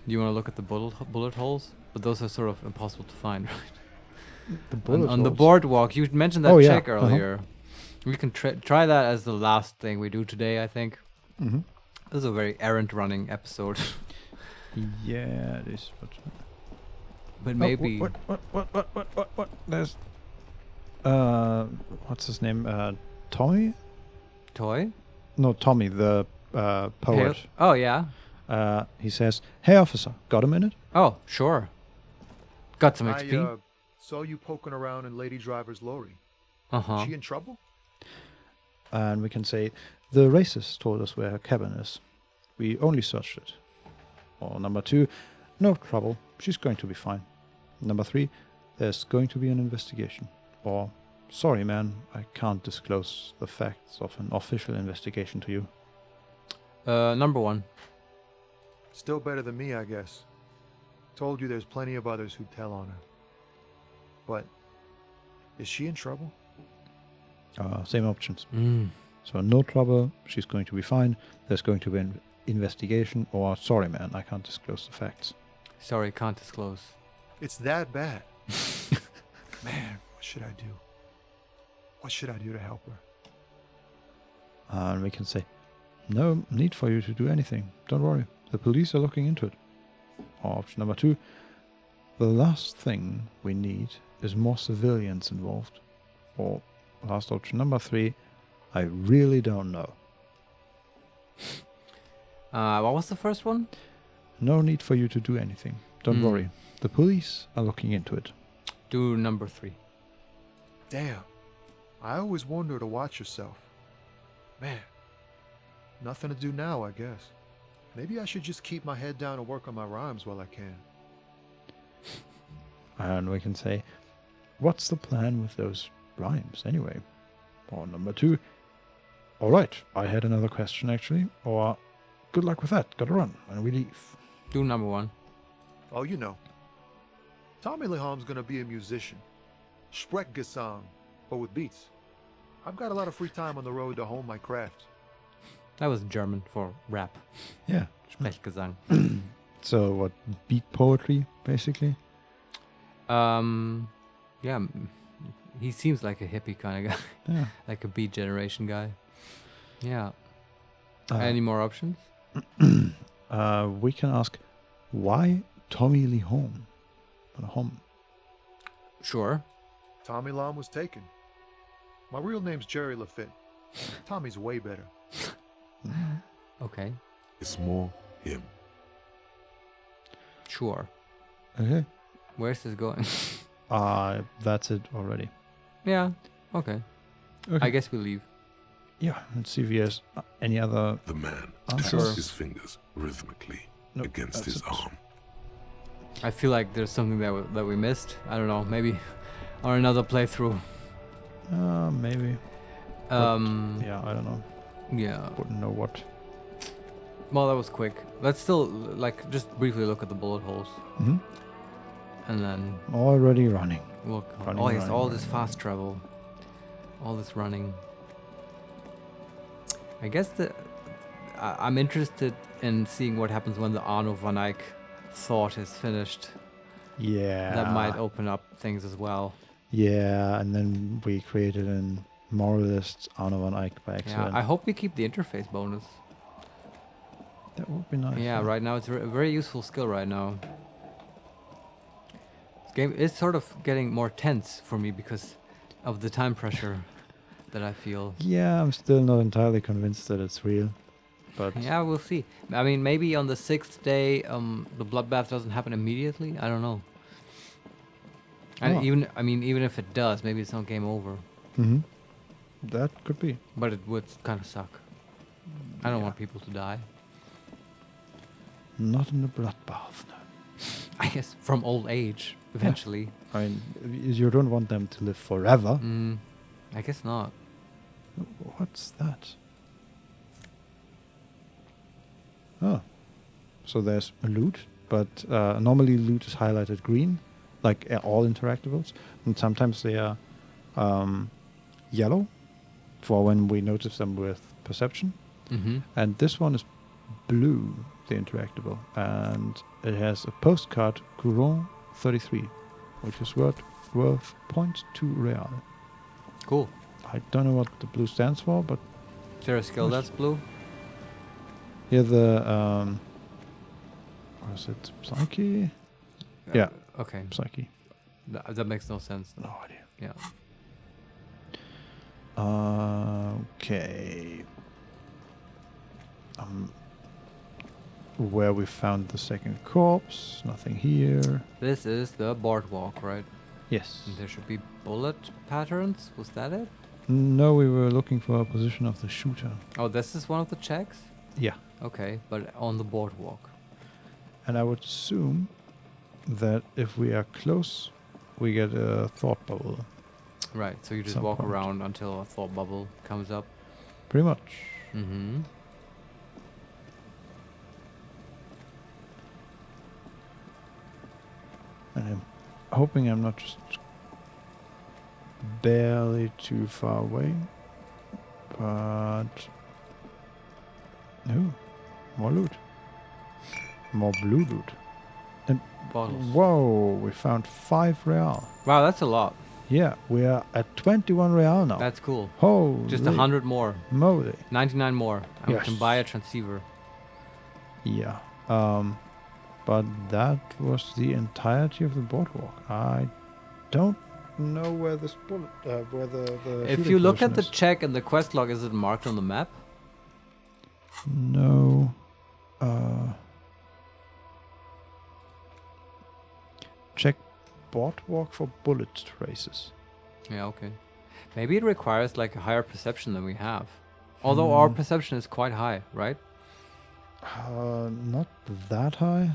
to look at the bullet holes? But those are sort of impossible to find, right? The bullet On the holes. boardwalk, you mentioned that Oh, yeah, chick earlier. We can try that as the last thing we do today, I think. Mhm. This is a very errant running episode. Yeah, it is. But Oh, maybe... what? There's. What's his name? Tommy? Toy? No, Tommy, the poet. Hey- oh, yeah. He says, "Hey, officer, got a minute?" Oh, sure. Got some XP. I saw you poking around in Lady Driver's lorry. Uh-huh. She in trouble? And we can say, "The racist told us where her cabin is. We only searched it." Or number 2, "No trouble. She's going to be fine." Number 3, "There's going to be an investigation." Or, "Sorry, man, I can't disclose the facts of an official investigation to you." Number 1. Still better than me, I guess. Told you there's plenty of others who'd tell on her. But, is she in trouble? Same options. Mm. So no trouble, she's going to be fine, there's going to be an investigation, or "Sorry, man, I can't disclose the facts." Sorry, can't disclose. It's that bad. Man, what should I do? What should I do to help her? And we can say, "No need for you to do anything. Don't worry. The police are looking into it." Or option number 2, "The last thing we need is more civilians involved." Or last option number 3, "I really don't know." What was the first one? No need for you to do anything. Don't worry. The police are looking into it. Do number 3. Damn. I always wonder to watch yourself. Man. Nothing to do now, I guess. Maybe I should just keep my head down and work on my rhymes while I can. And we can say, what's the plan with those rhymes anyway? Or number 2, all right, I had another question actually. Or good luck with that, gotta run, and we leave. Do number 1. Oh, you know. Tommy Leham's gonna be a musician. Sprechgesang, but with beats. I've got a lot of free time on the road to hone my craft. That was German for rap. Yeah. Sprechgesang. So what, beat poetry, basically? Yeah, he seems like a hippie kind of guy. Yeah. Like a beat generation guy. Yeah. Any more options? We can ask, why Tommy Lee Home? Sure. Tommy Lam was taken. My real name's Jerry Lafitte. Tommy's way better. Okay. It's more him. Sure. Okay. Where's this going? That's it already. Yeah. Okay. I guess we leave. Yeah, let's see if he has any other... The man answers. taps his fingers rhythmically against his arm. I feel like there's something that we missed. I don't know. Maybe on another playthrough. Maybe. Yeah, I don't know. Yeah. Wouldn't know what. Well, that was quick. Let's still just briefly look at the bullet holes. Mm-hmm. And then already running. We'll Running, yes, all this fast travel, all this running. I guess I'm interested in seeing what happens when the Arno van Eyck thought is finished. Yeah. That might open up things as well. Yeah, and then we created an moralist Arno van Eyck by accident. Yeah, I hope we keep the interface bonus. That would be nice. Yeah, right now it's a very useful skill right now. This game is sort of getting more tense for me because of the time pressure that I feel. Yeah, I'm still not entirely convinced that it's real, but yeah, we'll see. I mean, maybe on the 6th day, the bloodbath doesn't happen immediately. I don't know. And even if it does, maybe it's not game over. Mm-hmm. That could be. But it would kind of suck. I don't want people to die. Not in the bloodbath, no. I guess from old age, eventually. Yeah. I mean, you don't want them to live forever. I guess not. What's that? Oh. So there's a loot, but normally loot is highlighted green, like all interactables. And sometimes they are yellow for when we notice them with perception. Mm-hmm. And this one is blue, the interactable. And it has a postcard, Couron 33, which is worth 0.2 real. Cool. I don't know what the blue stands for, but... Is there a skill that's blue? Here the... what is it? Psyche? Yeah. Okay. Psyche. That makes no sense. No idea. Yeah. Okay. Where we found the second corpse. Nothing here. This is the boardwalk, right? Yes. And there should be bullet patterns. Was that it? No, we were looking for a position of the shooter. Oh, this is one of the checks? Yeah. Okay, but on the boardwalk. And I would assume that if we are close, we get a thought bubble. Right, so you just Some walk point. around until a thought bubble comes up. Pretty much. Mm-hmm. And I'm hoping I'm not just barely too far away. But... no. More loot. More blue loot. And Bottles. whoa, we found 5 real. Wow, that's a lot. Yeah, we are at 21 real now. That's cool. Holy Just 100 more. moly. 99 more. And Yes. we can buy a transceiver. Yeah. But that was the entirety of the boardwalk. I don't know where this bullet, where the If shooting you look position at the is. check and the quest log, is it marked on the map? No. Check boardwalk for bullet traces. Yeah, okay. Maybe it requires like a higher perception than we have. Although our perception is quite high, right? Not that high.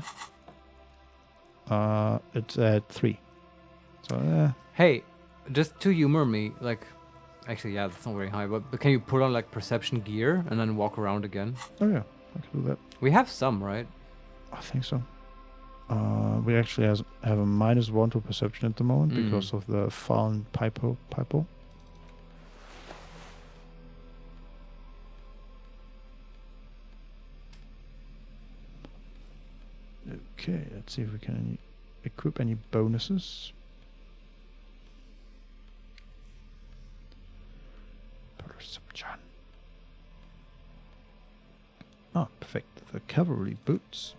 It's at 3. So, Hey, just to humor me, like, actually, yeah, that's not very high, but can you put on like perception gear and then walk around again? oh yeah, I can do that. We have some, right? I think so. We actually have a -1 to perception at the moment because of the fallen pipo. Okay, let's see if we can equip any bonuses. Perception. Ah, perfect. The cavalry boots.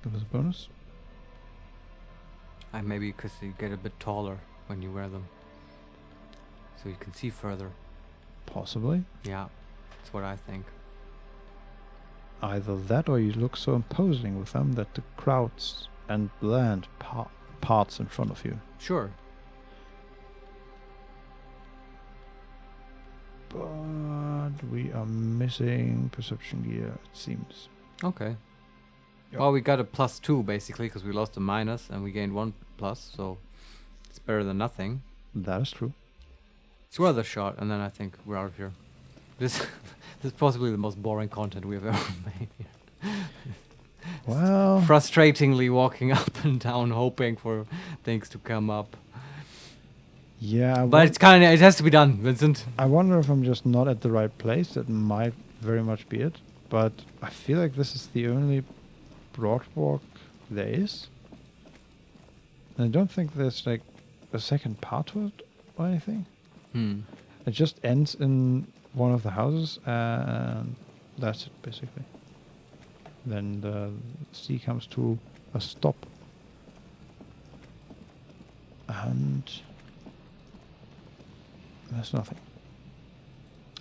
Give us a bonus. Maybe because you get a bit taller when you wear them. So you can see further. Possibly. Yeah, that's what I think. Either that or you look so imposing with them that the crowds and land parts in front of you. Sure. But we are missing perception gear, it seems. Okay. Yep. Well, we got a +2 basically because we lost a minus and we gained 1+, so it's better than nothing. That is true. It's worth a shot, and then I think we're out of here. This is possibly the most boring content we've ever made here. Well, Frustratingly walking up and down, hoping for things to come up. yeah, But it's kind of, it has to be done, Vincent. I wonder if I'm just not at the right place. That might very much be it. But I feel like this is the only broadwalk there is. And I don't think there's like a second part to it or anything. It just ends in one of the houses and that's it basically. Then the sea comes to a stop. And there's nothing.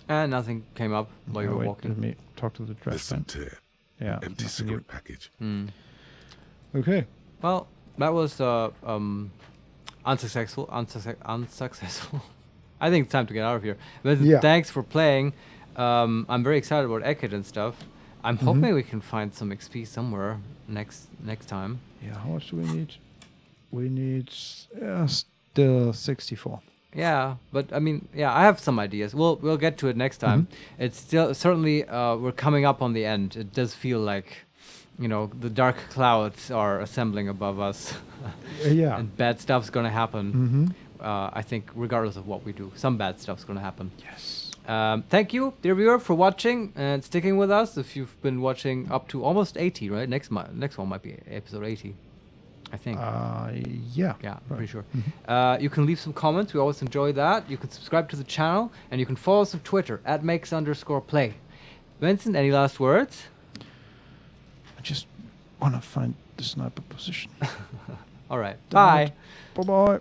And nothing came up while you were Wait, walking. let me talk to the trash Listen man. to it. Yeah. Empty nothing new. cigarette package. Okay. Well, that was unsuccessful. I think it's time to get out of here. But Yeah. thanks for playing. I'm very excited about Eckert and stuff. I'm hoping we can find some XP somewhere next time. Yeah, how much do we need? We need still 64. Yeah, but I mean, yeah, I have some ideas. We'll get to it next time. It's still certainly we're coming up on the end. It does feel like, you know, the dark clouds are assembling above us. Yeah. And bad stuff's gonna happen. I think regardless of what we do, some bad stuff's gonna happen. Yes. Thank you, dear viewer, for watching and sticking with us. If you've been watching up to almost 80, right? Next one might be episode 80, I think. Yeah. Yeah, I'm pretty sure. You can leave some comments. We always enjoy that. You can subscribe to the channel, and you can follow us on Twitter @makes_play. Vincent, any last words? I just want to find the sniper position. All right. Damn Bye. it. Bye-bye.